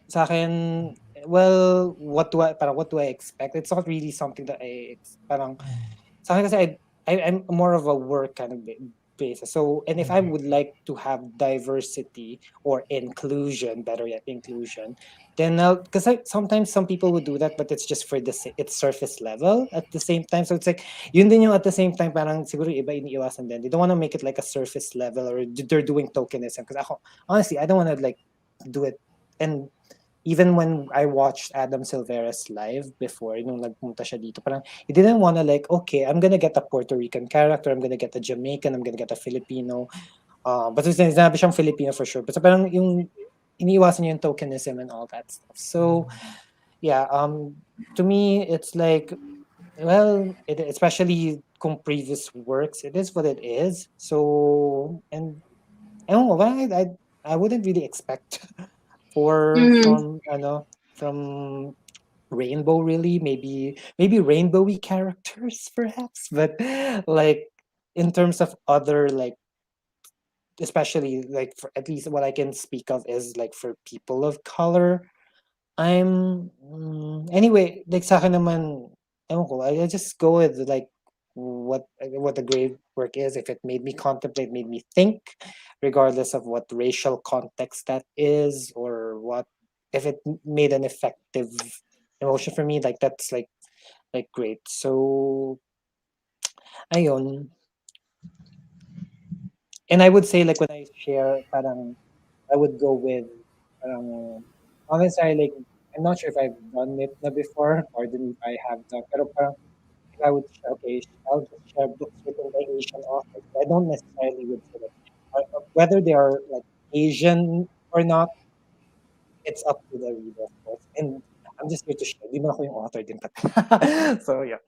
sa akin, well, what do I expect? It's not really something that parang, sa akin kasi I'm more of a work kind of basis. So, and if I would like to have diversity or inclusion, better yet, inclusion, then because sometimes some people would do that, but it's just for it's surface level at the same time. So it's like, yun din yung at the same time, parang siguro iba iniiwasan din. They don't want to make it like a surface level or they're doing tokenism. Because honestly, I don't want to like do it. And even when I watched Adam Silvera's live before, nung nagpunta siya dito, parang he didn't want to like, okay, I'm gonna get a Puerto Rican character, I'm gonna get a Jamaican, I'm gonna get a Filipino. But sinabi siyang Filipino for sure. But parang yung iniiwasan yung tokenism and all that stuff. So yeah, to me it's like, well, especially kung previous works, it is what it is. So, and I don't know, I wouldn't really expect for Mm-hmm. from Rainbow, really. Maybe rainbowy characters perhaps, but like in terms of other, like, especially like, for at least what I can speak of is like for people of color. Anyway, like sa akin naman, ewan ko, I just go with like what the great work is. If it made me contemplate, made me think, regardless of what racial context that is, or what, if it made an effective emotion for me, like that's like great. So ayun. And I would say, like, when I share, parang I would go with, parang, honestly, like, I'm not sure if I've done it na before, or if I have done, pero parang if I would share, okay, I'll just share books written by Asian authors. I don't necessarily would say that, whether they are like Asian or not, it's up to the reader, of course. And I'm just here to share. Di ba ako yung author din pati. So yeah,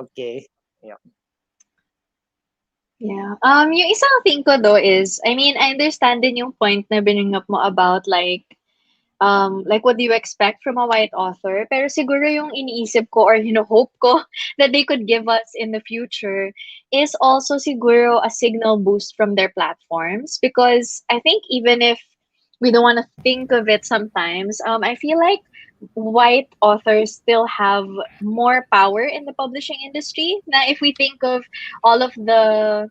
okay, yeah. Yeah. Yung isang thing ko though is, I mean, I understand din yung point na bring up mo about like what do you expect from a white author? Pero siguro yung iniisip ko or hope ko that they could give us in the future is also siguro a signal boost from their platforms, because I think even if we don't want to think of it sometimes, I feel like white authors still have more power in the publishing industry. Now, if we think of all of the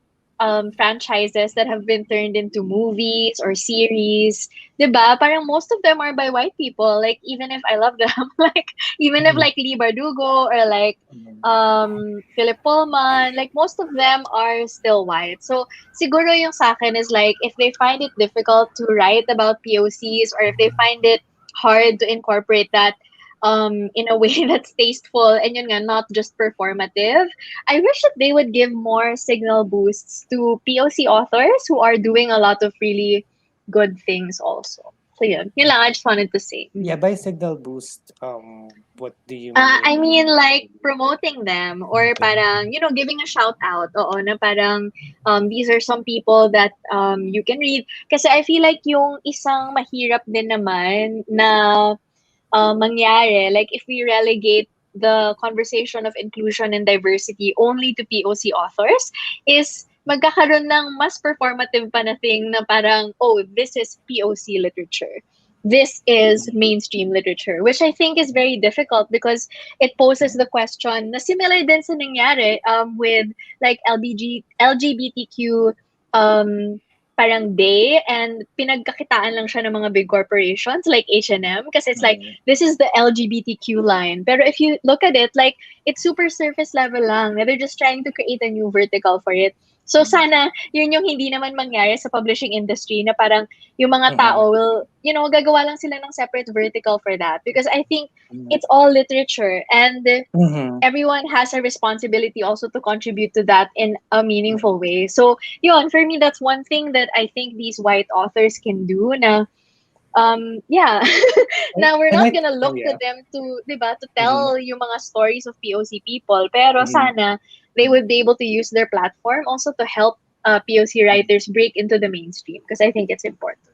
franchises that have been turned into movies or series, 'di ba? Parang most of them are by white people. Like even if I love them, like even if Mhm. like Lee Bardugo or like Mhm. Philip Pullman, like most of them are still white. So siguro yung sa akin is like if they find it difficult to write about POCs, or if they find it hard to incorporate that in a way that's tasteful and yun nga, not just performative, I wish that they would give more signal boosts to POC authors who are doing a lot of really good things also. So yun lang, I just wanted to say. Yeah, by signal boost, what do you I mean? mean like promoting them, or Okay. parang giving a shout out. Oo, na parang these are some people that you can read, kasi I feel like yung isang mahirap din naman na mangyari, like if we relegate the conversation of inclusion and diversity only to POC authors, is magkakaroon ng mas performative pa na thing na parang, oh, this is POC literature. This is mainstream literature, which I think is very difficult because it poses the question na similar din sa nangyari with like LGBTQ parang day, and pinagkakitaan lang siya ng mga big corporations like H&M, kasi it's like Mhm. this is the LGBTQ line. Pero if you look at it, like it's super surface level lang. They're just trying to create a new vertical for it. So sana yun yung hindi naman mangyari sa publishing industry, na parang yung mga Mhm. tao will, gagawa lang sila ng separate vertical for that, because I think Mhm. it's all literature, and Mhm. everyone has a responsibility also to contribute to that in a meaningful way. So, yun, for me, that's one thing that I think these white authors can do na, yeah, now we're And not I, gonna oh look to yeah. them to, di ba, to Mhm. tell yung mga stories of POC people, pero Mhm. sana they would be able to use their platform also to help POC writers break into the mainstream, because I think it's important.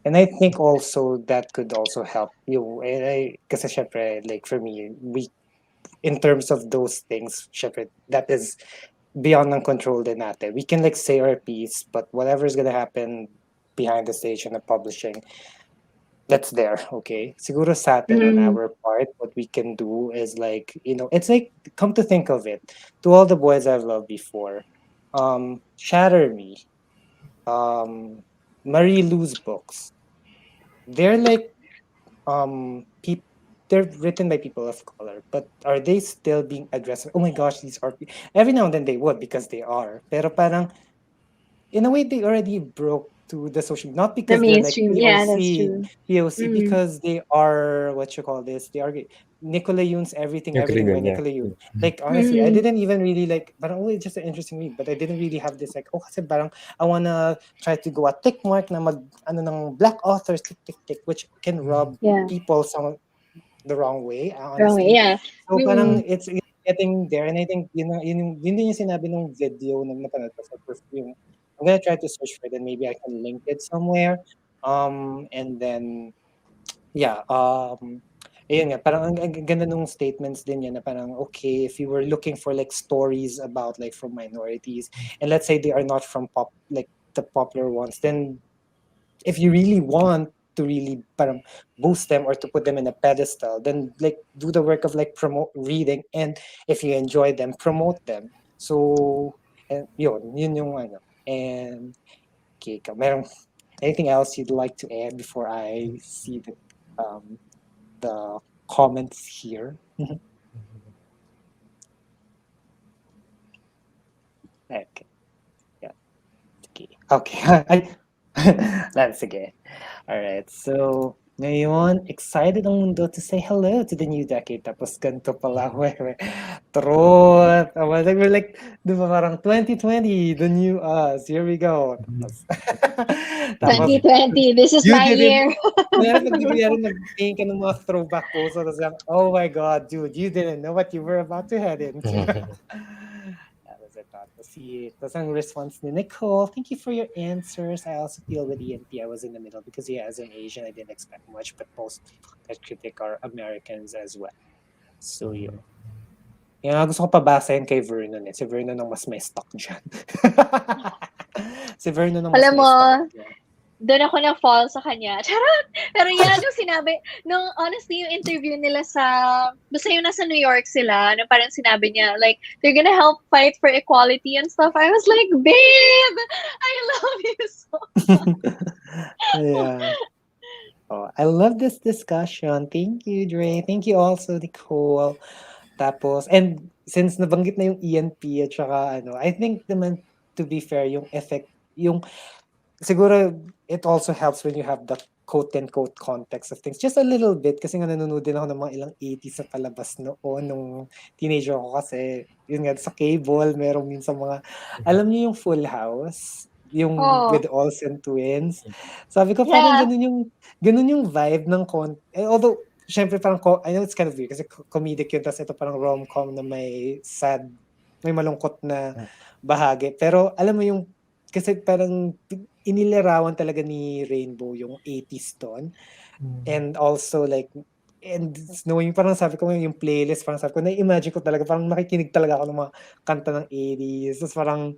And I think also that could also help you. And kasi syempre, like for me, we, in terms of those things, syempre, that is beyond ng control din natin. We can like say our piece, but whatever is gonna happen behind the stage in the publishing, that's there, okay? Siguro sa atin, on Mm, our part, what we can do is like, it's like, come to think of it, to all the boys I've loved before, Shatter Me, um, Marie Lou's books, they're like, peop they're written by people of color, but are they still being addressed? Oh my gosh, these are every now and then they would, because they are. Pero parang in a way they already broke to the social, not the because they're like mainstream, yeah, that's true. POC, Mm, because they are, what you call this, they are gay. Nicola Yoon's Everything Actually, by yun, yeah. Nicola Yoon. Like, honestly, I Mhm. didn't even really like, parang, oh, it's just an interesting read, but I didn't really have this, like, oh, kasi parang, I wanna try to go a tick mark na ng black authors, tick, tick, tick, which can rub Yeah. people the wrong way, Wrong way. honestly. Yeah. So, parang, Mm. it's getting there, and I think, yun din yung sinabi ng video na napanood ko sa perfume. I'm gonna try to search for it, and maybe I can link it somewhere. And then, yeah, ayun nga, parang ang ganda nung statements din niya na parang, okay, if you were looking for like stories about like from minorities, and let's say they are not from like the popular ones, then if you really want to really parang boost them or to put them in a pedestal, then like do the work of like promote reading, and if you enjoy them, promote them. So, and yun yung ano. And okay, merong anything else you'd like to add before I see the comments here? Okay. Yeah. Okay. Okay. That's okay. All right. So, ngayon, excited ang mundo to say hello to the new decade. Tapos ganito pala, trot. We're like, di ba parang 2020, the new us. Here we go. Tapos, 2020. This is you my didn't, year. nagtingin ka ng mga throwback posts. Tapos lang, oh my God, dude, you didn't know what you were about to head into. That was it. Tapos ang response ni Nicole, thank you for your answers. I also feel with ENP, I was in the middle because as an Asian, I didn't expect much, but most people that critic are Americans as well. So yun. Yung gusto ko pabasahin kay Vernon Si Vernon ang mas may stock dyan. Si Vernon ang mas Alam may mo, stock dyan. doon ako na-fall sa kanya. Charot! Pero yan, yung sinabi, honestly, yung interview nila basta yung nasa New York sila, na parang sinabi niya, like, they're gonna help fight for equality and stuff. I was like, babe! I love you so Yeah. Oh, I love this discussion. Thank you, Dre. Thank you also, Nicole. Tapos, and since nabanggit na yung ENP at saka I think naman, to be fair, yung effect, siguro, it also helps when you have the quote-unquote context of things. Just a little bit, kasi nga nanonood din ako ng mga ilang 80s na palabas noon, nung teenager ako kasi, yun nga, sa cable, merong minsan mga, alam niyo yung Full House? Yung Oh, with Olsen twins. Sabi ko, parang yeah. ganun yung vibe ng although, syempre parang, I know it's kind of weird, kasi comedic yun, tapos ito parang rom-com na may sad, may malungkot na bahagi. Pero, alam mo yung, kasi parang inilarawan talaga ni Rainbow yung 80s doon. And also like, and knowing, parang sabi ko yung playlist, parang sabi ko, na-imagine ko talaga, parang nakikinig talaga ako ng mga kanta ng 80s. Tapos parang,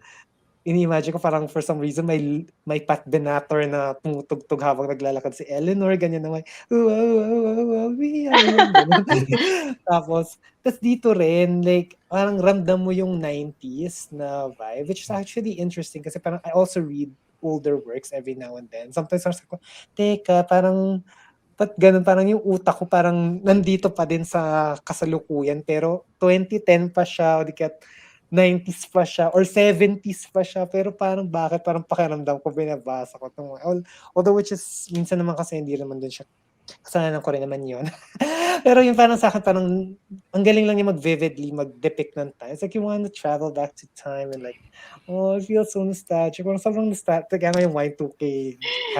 ini-imagine ko parang for some reason may Pat Benatar na tumutugtog habang naglalakad si Eleanor, ganyan na may, we are young, ganun. Tapos dito rin, like, parang ramdam mo yung 90s na vibe, which is actually interesting kasi parang I also read older works every now and then. Sometimes sabi ko, teka, parang, ba't ganun? Parang yung utak ko parang nandito pa din sa kasalukuyan, pero 2010 pa siya, o di kaya 90s pa siya, or 70s pa siya, pero parang bakit, parang pakiramdam ko, binabasa ko itong, although which is, minsan naman kasi hindi naman din siya, kasalanan ko rin naman yun. Pero yung parang sa akin, parang, ang galing lang niya mag-vividly, mag-depict ng time. It's like you want to travel back to time and like, oh, I feel so nostalgic. Parang sobrang nostalgic. Kaya yung Y2K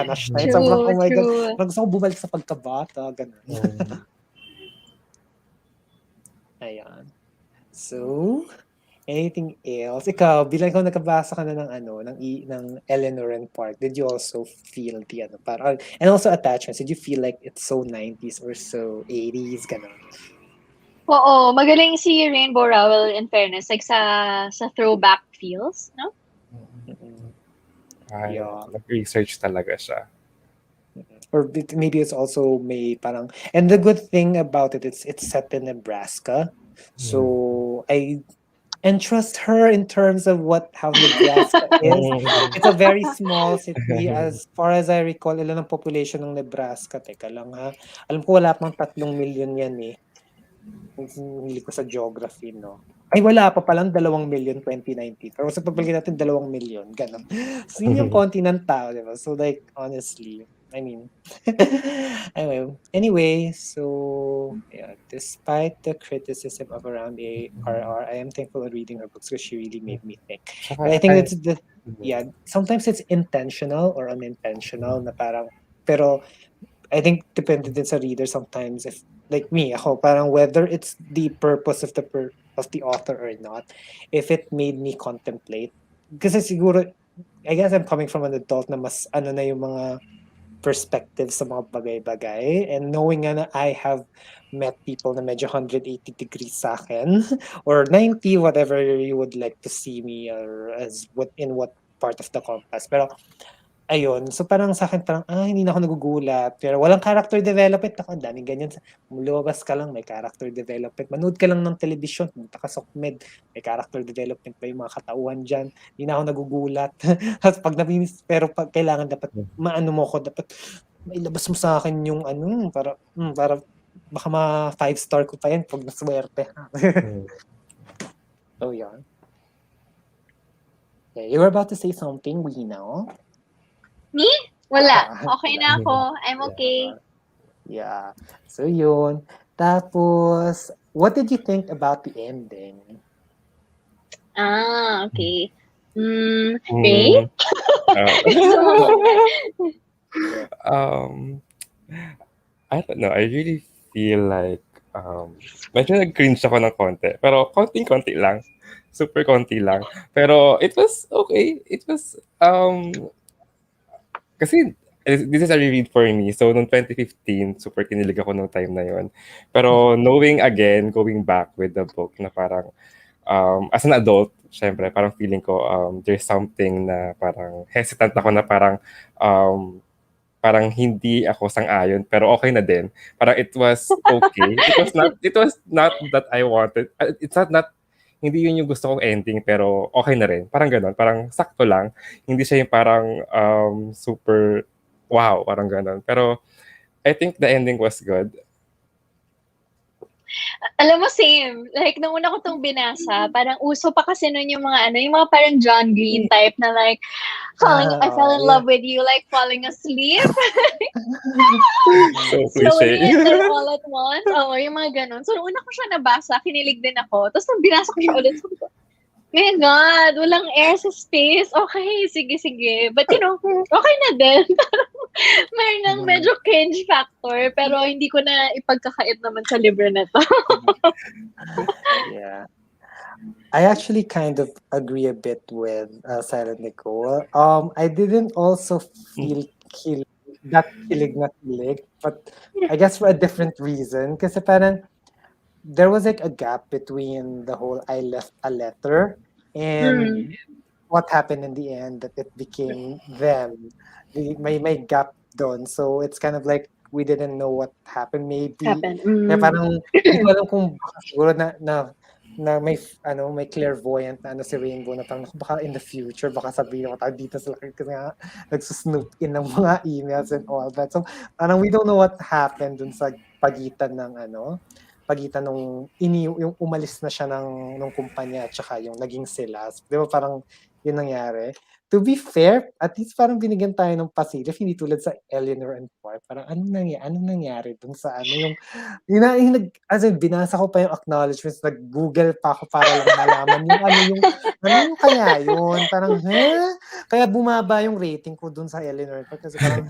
Hanash time. Sobrang, oh True, my God. true. Parang gusto ko bumalik sa pagkabata. Ganun. Ayan. So, anything else? Ikaw, bilang ikaw nakabasa ka na ng Eleanor and Park, did you also feel the parang, and also attachments, did you feel like it's so 90s or so 80s, ganun? Oo, magaling si Rainbow Rowell in fairness, like sa throwback feels, no? Yeah. Nag-research talaga siya. Or maybe it's also may parang, and the good thing about it's set in Nebraska, so I entrust her in terms of how Nebraska is. It's a very small city. As far as I recall, ilan ang population ng Nebraska? Teka lang ha. Alam ko wala pang 3 million yan eh. Hindi ko sa geography, no? Ay, wala pa palang 2 million 2019. Pero sa pagbalik natin 2 million, ganun. So, yun yung konti ng tao, di ba? So, like, honestly, I mean, anyway, so yeah, despite the criticism of around ARR, I am thankful of reading her books because she really made me think. But I Tsaka think I that's yeah, sometimes it's intentional or unintentional na parang, pero I think depende din sa reader sometimes if like me, ako parang whether it's the purpose of of the author or not, if it made me contemplate. Kasi siguro, I guess I'm coming from an adult na mas ano na yung mga perspectives sa mga bagay-bagay and knowing nga na I have met people na medyo 180 degrees sa akin or 90, whatever you would like to see me or as what in what part of the compass. Pero ayun, so parang sa'kin parang, hindi na ako nagugulat, pero walang character development, naku ang daming ganyan lumabas ka lang may character development, manood ka lang ng telebisyon, pumunta ka sa SOCMED, may character development pa yung mga katauhan diyan, hindi na ako nagugulat. Tapos 'pag pero 'pag kailangan dapat maano mo ko, dapat mailabas mo sa'kin yung ano, para baka ma-5 star ko pa yan 'pag nasuwerte. So yun. Yeah, you were about to say something, Wina? Me? Wala. Ah, Okay wala. na ako. I'm okay. Yeah. So yun. Tapos, what did you think about the ending? Okay. Ray? Mm, Yeah. I don't know. I really feel like medyo nag-cringe ako ng konti. Pero konting-konti lang. Super konti lang. Pero it was okay. It was kasi this is a reread for me. So, noong 2015, super kinilig ako nung time na yon. Pero knowing again, going back with the book na parang as an adult, syempre, parang feeling ko there's something na parang hesitant ako na parang hindi ako sang-ayon pero okay na din. Parang it was okay. It was not that I wanted. It's not hindi yun yung gusto kong ending pero okay na rin. Parang gano'n. Parang sakto lang. Hindi siya yung parang super wow, parang gano'n. Pero I think the ending was good. Alam mo, same. Like, nung una ko tong binasa, parang uso pa kasi nun yung mga yung mga parang John Green type na like, I fell in Yeah. love with you, like falling asleep. So Slowly cliche. and then all at once. Oo, yung mga ganun. So, nung una ko siya nabasa, kinilig din ako. Tapos, nung binasa ko siya ulit, sabi ko, my God, walang air sa space. Okay, sige. But, okay na din. Meron ng medyo cringe factor, pero hindi ko na ipagkakait naman sa libro na to. Yeah. I actually kind of agree a bit with Silent Nicole. I didn't also feel kilig na kilig, but I guess for a different reason. Kasi parang there was like a gap between the whole I left a letter and what happened in the end that it became them. May gap doon. So it's kind of like we didn't know what happened maybe. Happen. Kaya parang hindi ko alam kung baka siguro na may clairvoyant na si Rainbow na parang baka in the future baka sabihin ko tayo dito sila kasi nga nagsusnoop in ng mga emails and all that. So parang we don't know what happened dun sa pagitan nung yung umalis na siya ng kumpanya at saka yung naging sila. So, di ba parang yun nangyari? To be fair, at least parang binigyan tayo ng pasilip, hindi tulad sa Eleanor and Paul. Parang anong nangyari dun sa as in, binasa ko pa yung acknowledgements, nag-Google pa ako para lang malaman yung kaya yun. Parang, Kaya bumaba yung rating ko dun sa Eleanor and Paul kasi parang,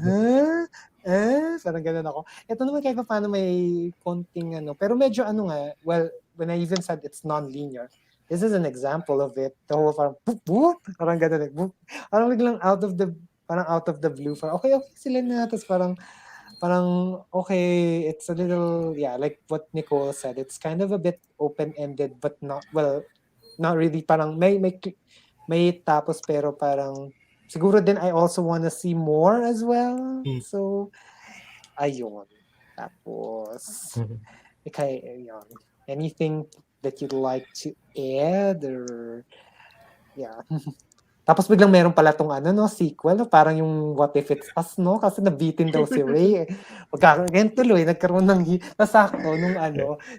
parang ganun ako. Ito naman kahit paano may konting pero medyo well, when I even said it's non-linear, this is an example of it. The whole parang, boop, parang ganun boop. Parang biglang out of the blue, parang okay sila na, tapos parang okay, it's a little, yeah, like what Nicole said, it's kind of a bit open-ended, but not really, parang may tapos pero parang, siguro din I also wanna see more as well. So, ayun. Tapos, yun. Anything that you'd like to add or, yeah. Tapos biglang meron pala tong sequel, no? Parang yung What If It's Us, no? Kasi nabitin daw si Ray. Ganyan tuloy, nagkaroon ng nasakto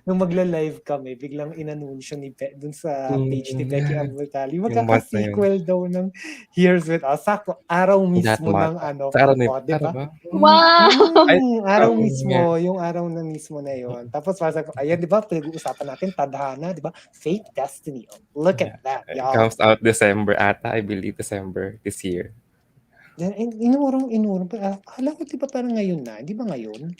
nung magla-live kami, biglang inanunsyo dun sa page ni Becky Yeah, Albertalli, yung month na yun. magkaka-sequel daw ng Here's With Us. Sakto, araw That mismo month. ng Sa araw na yun. di Ano ba? ba? Wow! Ay, Araw nga. mismo, yung araw na mismo na yon. Tapos parang, ayan, di ba, pinag-uusapan natin, tadhana, di ba? Fate, destiny. Oh, look at Yeah. that, It y'all. comes out December ata, I believe December this year. Then, inurong. Alam ko, di ba parang ngayon na? Di ba ngayon?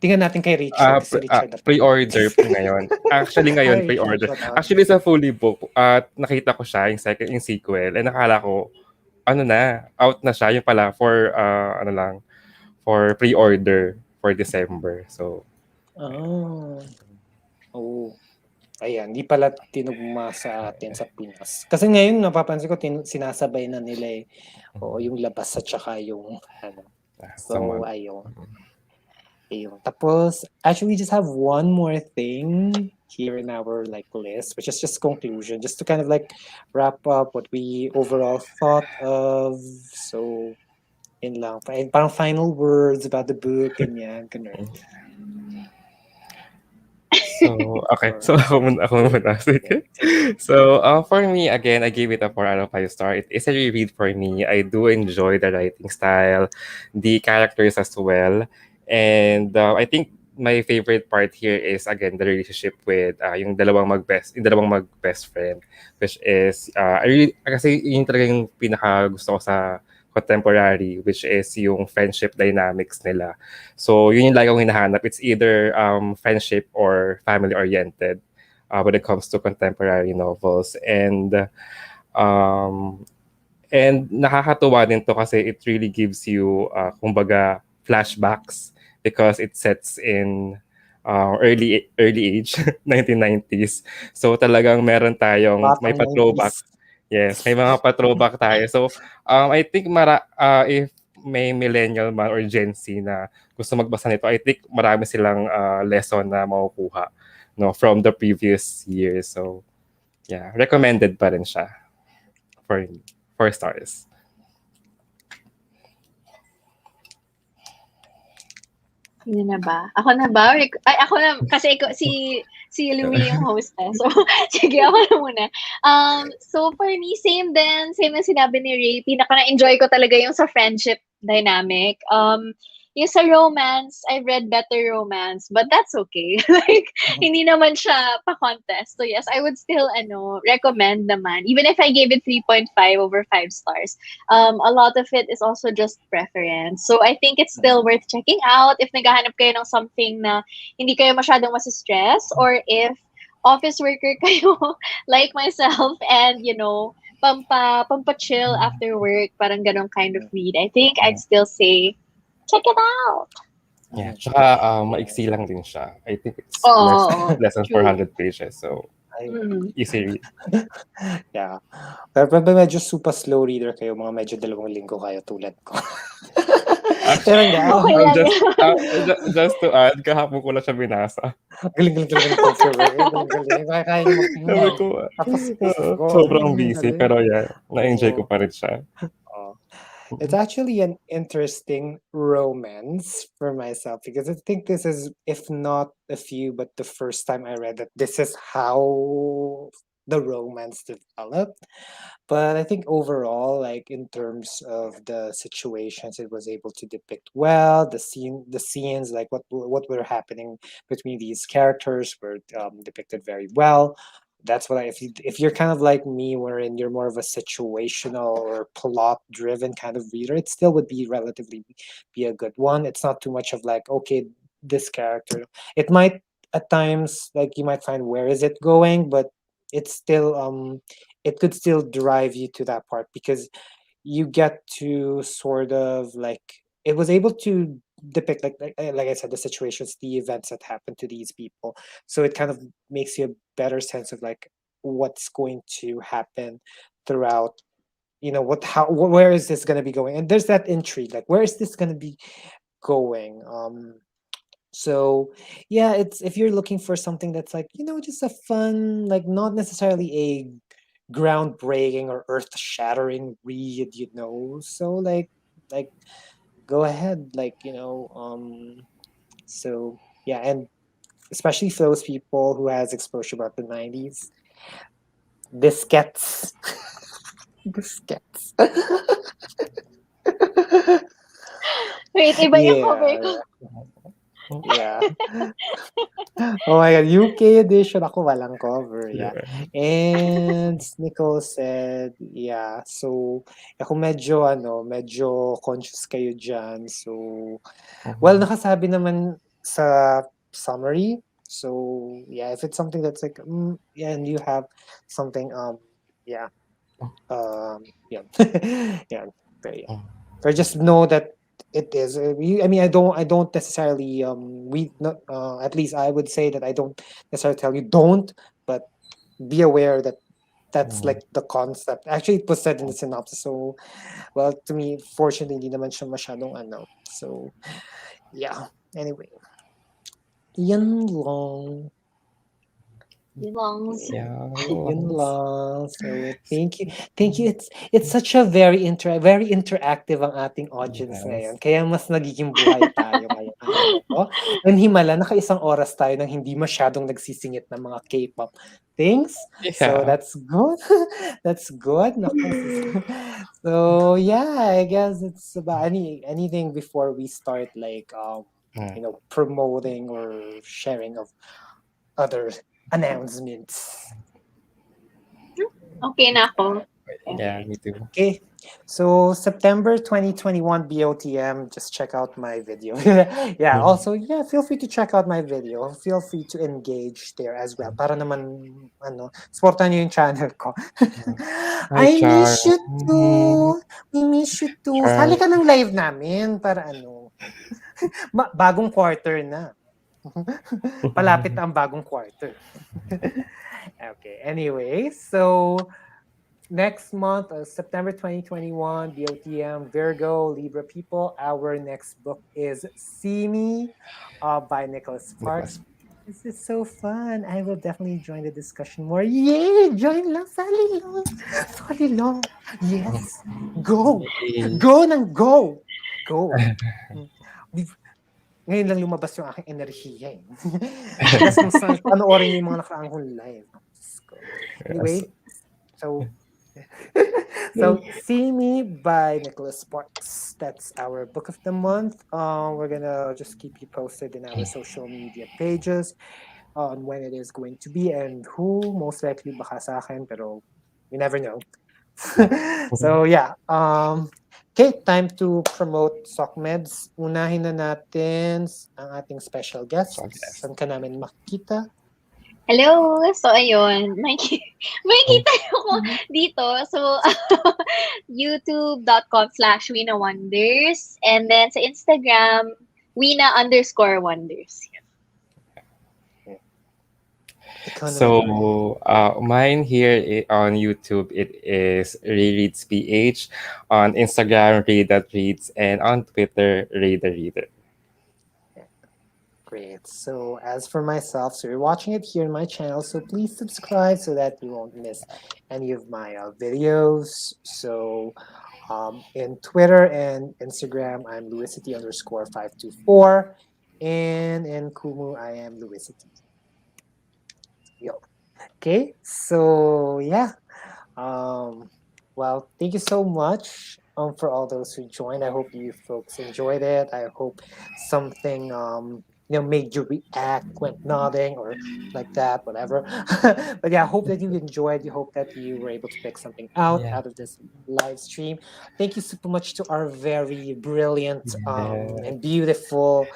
Tingnan natin kay Richard, kasi Richard na Pre-order po ngayon. Actually ngayon Ay, Richard pre-order. pa na. Actually sa fully book at nakita ko siya yung sequel. And nakala ko out na siya yung pala for for pre-order for December. So Ah. Oo. Ayan, di pala tinugma sa atin sa Pinas. Kasi ngayon napapansin ko sinasabay na nila Oo, yung labas at saka yung sa So, month. ayun. Tapos, actually, we just have one more thing here in our list, which is just conclusion, just to kind of wrap up what we overall thought of. So, yun lang. Parang final words about the book, ganyan. So, okay. So, ako muna. Sige. So, for me, again, I gave it a 4 out of 5 star. It is a reread for me. I do enjoy the writing style, the characters as well. And I think my favorite part here is, again, the relationship with yung dalawang mag-best friend, which is, kasi yun talaga yung pinaka gusto ko sa contemporary, which is yung friendship dynamics nila. So, yun yung lagi kong hinahanap. It's either friendship or family-oriented when it comes to contemporary novels. Um, and nakakatuwa din to kasi it really gives you, kumbaga, flashbacks because it sets in early age, 1990s. So, talagang meron tayong, may Batang 90s. pa-throwback. Yes, may mga pa-throwback tayo. So, I think if may millennial man or Gen Z na gusto magbasa nito, I think marami silang lesson na makukuha from the previous years. So, yeah, recommended pa rin siya for 4 stars. Sino na ba? Ako na ba? Ay, ako na. Kasi si Louie yung host eh. So, sige, ako na muna. So, for me, same din. Same na sinabi ni Ray. Pinaka na-enjoy ko talaga yung sa friendship dynamic. Yung sa romance, I read better romance, but that's okay. Like, hindi naman siya pa-contest. So, yes, I would still, recommend naman. Even if I gave it 3.5 over 5 stars. A lot of it is also just preference. So, I think it's still worth checking out if naghahanap kayo ng something na hindi kayo masyadong masistress, or if office worker kayo like myself and, pampa-chill after work, parang ganong kind of read. I think I'd still say, check it out. Yeah, tsaka maiksi lang din siya. I think it's less than true. 400 pages. So, Mm. easy read. Yeah. Pero medyo super slow reader kayo, mga medyo 2 linggo kayo tulad ko. Pero Okay lang just to add, kahapon ko lang siya binasa. Galing galing. Kaya niyo magtingin. Sabi ko, Tapos sobrang busy, pero yeah, na-enjoy ko pa rin siya. It's actually an interesting romance for myself, because I think this is, if not a few, but the first time I read that this is how the romance developed. But I think overall, like in terms of the situations, it was able to depict well. The scenes, like what were happening between these characters, were depicted very well. That's what if you're kind of like me, wherein you're more of a situational or plot driven kind of reader, it still would be relatively be a good one. It's not too much of like, okay, this character. It might at times, like, you might find where is it going, but it's still it could still drive you to that part, because you get to sort of like, it was able to depict, like I said, the situations, the events that happen to these people. So it kind of makes you a better sense of like what's going to happen throughout, where is this going to be going, and there's that intrigue, like where is this going to be going. So yeah, it's, if you're looking for something that's like, just a fun, like not necessarily a groundbreaking or earth-shattering read, So like go ahead, so yeah, and especially for those people who has exposure about the 90s, this gets this gets Wait, iba yung cover yeah, ko. yeah. Oh my God, UK edition ako walang cover, yeah. Yeah. And Nicole said, yeah, so ako medyo conscious kayo dyan. So, well, nakasabi naman sa summary. So, yeah, if it's something that's like, yeah, and you have something, yeah, yeah, yeah, very, yeah. But just know that it is. I mean, I don't necessarily. We not. At least I would say that I don't necessarily tell you don't, but be aware that that's like the concept. Actually, it was said in the synopsis. So, well, to me, fortunately, hindi naman siya masyadong ano. So, yeah. Anyway, yan lang. Belongs. Yeah. Yun lang. So, thank you. Thank you. It's such a very interactive ang ating audience ngayon. Yes. Kaya mas nagiging buhay tayo ngayong araw na 'to. And himala, nakaisang oras tayo nang hindi masyadong nagsisingit ng mga K-pop things. So, Yeah. that's good. That's good. Naku, so, yeah, I guess it's about anything before we start like promoting or sharing of other announcements. Okay na ako. Yeah, me too. Okay, so September 2021 BOTM, just check out my video. Yeah, also, yeah, feel free to check out my video. Feel free to engage there as well. Para naman, supportan nyo yung channel ko. Hi, I Char. miss you too. We miss you too. Char. Sali ka ng live namin para bagong quarter na. Palapit ang bagong quarter. Okay, anyway, so next month, September 2021, BOTM, Virgo, Libra people. Our next book is See Me by Nicholas Sparks. This is so fun. I will definitely join the discussion more. Yay! Join lang. Sali lang. Sali lang. Yes. Go. Go nang go. Go. Ngayon lang lumabas yung aking enerhiya. Yes, kung saan panoorin niyo yung mga nakaraang kong live. Anyway, so See Me by Nicholas Sparks. That's our book of the month. We're gonna just keep you posted in our social media pages on when it is going to be and who. Most likely baka sa akin, pero you never know. So yeah. Okay, time to promote SocMeds. Unahin na natin ang ating special guest. Saan ka namin makikita? Hello! So, ayun. Makikita ako dito. So, youtube.com/WinaWonders. And then sa Instagram, Wina_wonders. So, mine here on YouTube, it is Rereads PH. On Instagram, Read.Reads. And on Twitter, Reader. Great. So as for myself, so you're watching it here in my channel, so please subscribe so that you won't miss any of my videos. So in Twitter and Instagram, I'm louisity_524. And in Kumu, I am louisity. Yo. Okay, so yeah. Well, thank you so much for all those who joined. I hope you folks enjoyed it. I hope something made you react, went nodding or like that, whatever. But yeah, I hope that you enjoyed. You hope that you were able to pick something out of this live stream. Thank you super much to our very brilliant and beautiful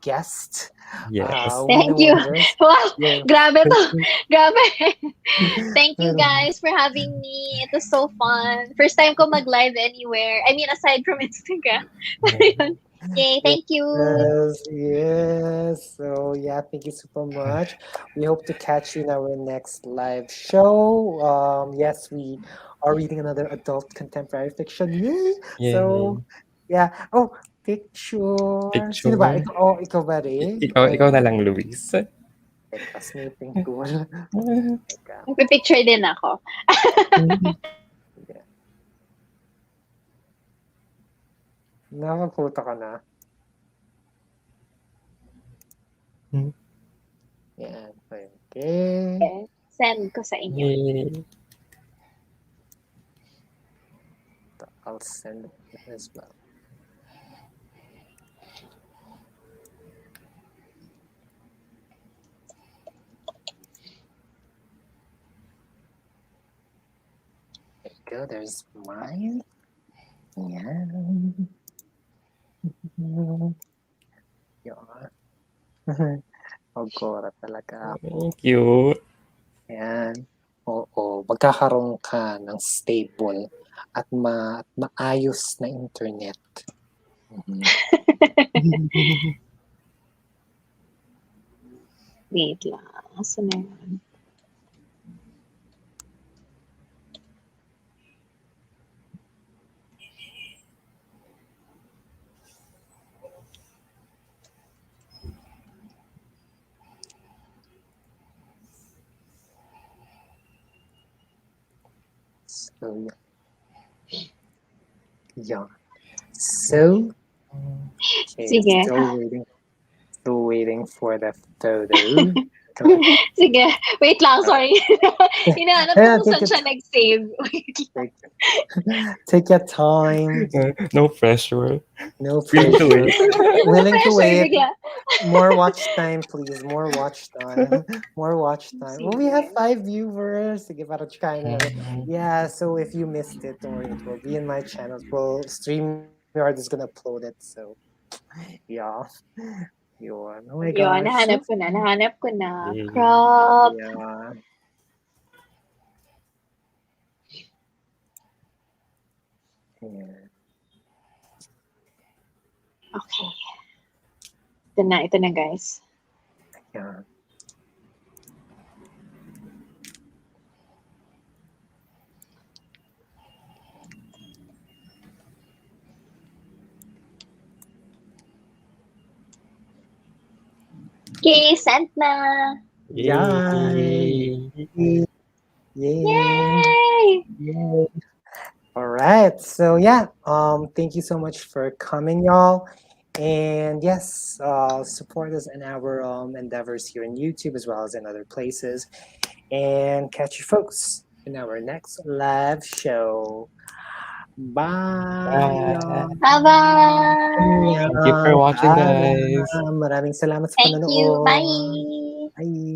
guest. Yes. Thank you. Wow, grabe to. Grabe. Thank you guys for having me. It was so fun. First time ko mag-live anywhere. I mean, aside from Instagram. Yay, thank you. Yes. So yeah, thank you super much. We hope to catch you in our next live show. Yes, we are reading another adult contemporary fiction. Yay! So yeah. Oh, picture. Sino ba? Ikaw ba rin? Ikaw na lang, Luis. Teka, snipping tool. Teka. Nagpipicture din ako. Yeah. Nakaputa ka na. Yan. Okay. Okay. Send ko sa inyo. Yay. I'll send it as well. There you go. There's mine. Yan. Yan. Pagkora talaga ako. Cute. Yan. Oo, magkakaroon ka ng stable at maayos na internet. Wait lang. Asan na yun? So, yeah. So, okay, Sige. Still waiting for the photo. Sige. Wait lang. Sorry. Hinahanap Yeah, ko kung saan siya nag-save. Wait lang. Take your time. No pressure. No Willing to pressure. wait. Willing to Pressure wait. bigla. More watch time, please. More watch time. More watch time. Well, we have Sige. 5 viewers. Sige, para trying. Yeah, so if you missed it, don't worry. It will be in my channel. Well, StreamYard is gonna upload it. So, yeah. Yun. Oh my Yun, gosh. nahanap ko na. Yay. Crop. Yeah. Yeah. Okay. Ito na guys. Yeah. Okay, sent na. Yay. Yay. Yay! Yay. All right. So yeah, thank you so much for coming, y'all. And yes, support us in our endeavors here in YouTube as well as in other places. And catch you folks in our next live show. Bye. y'all. Bye-bye! Thank you for watching, guys. Maraming salamat sa Thank you. panonood. Bye! Bye.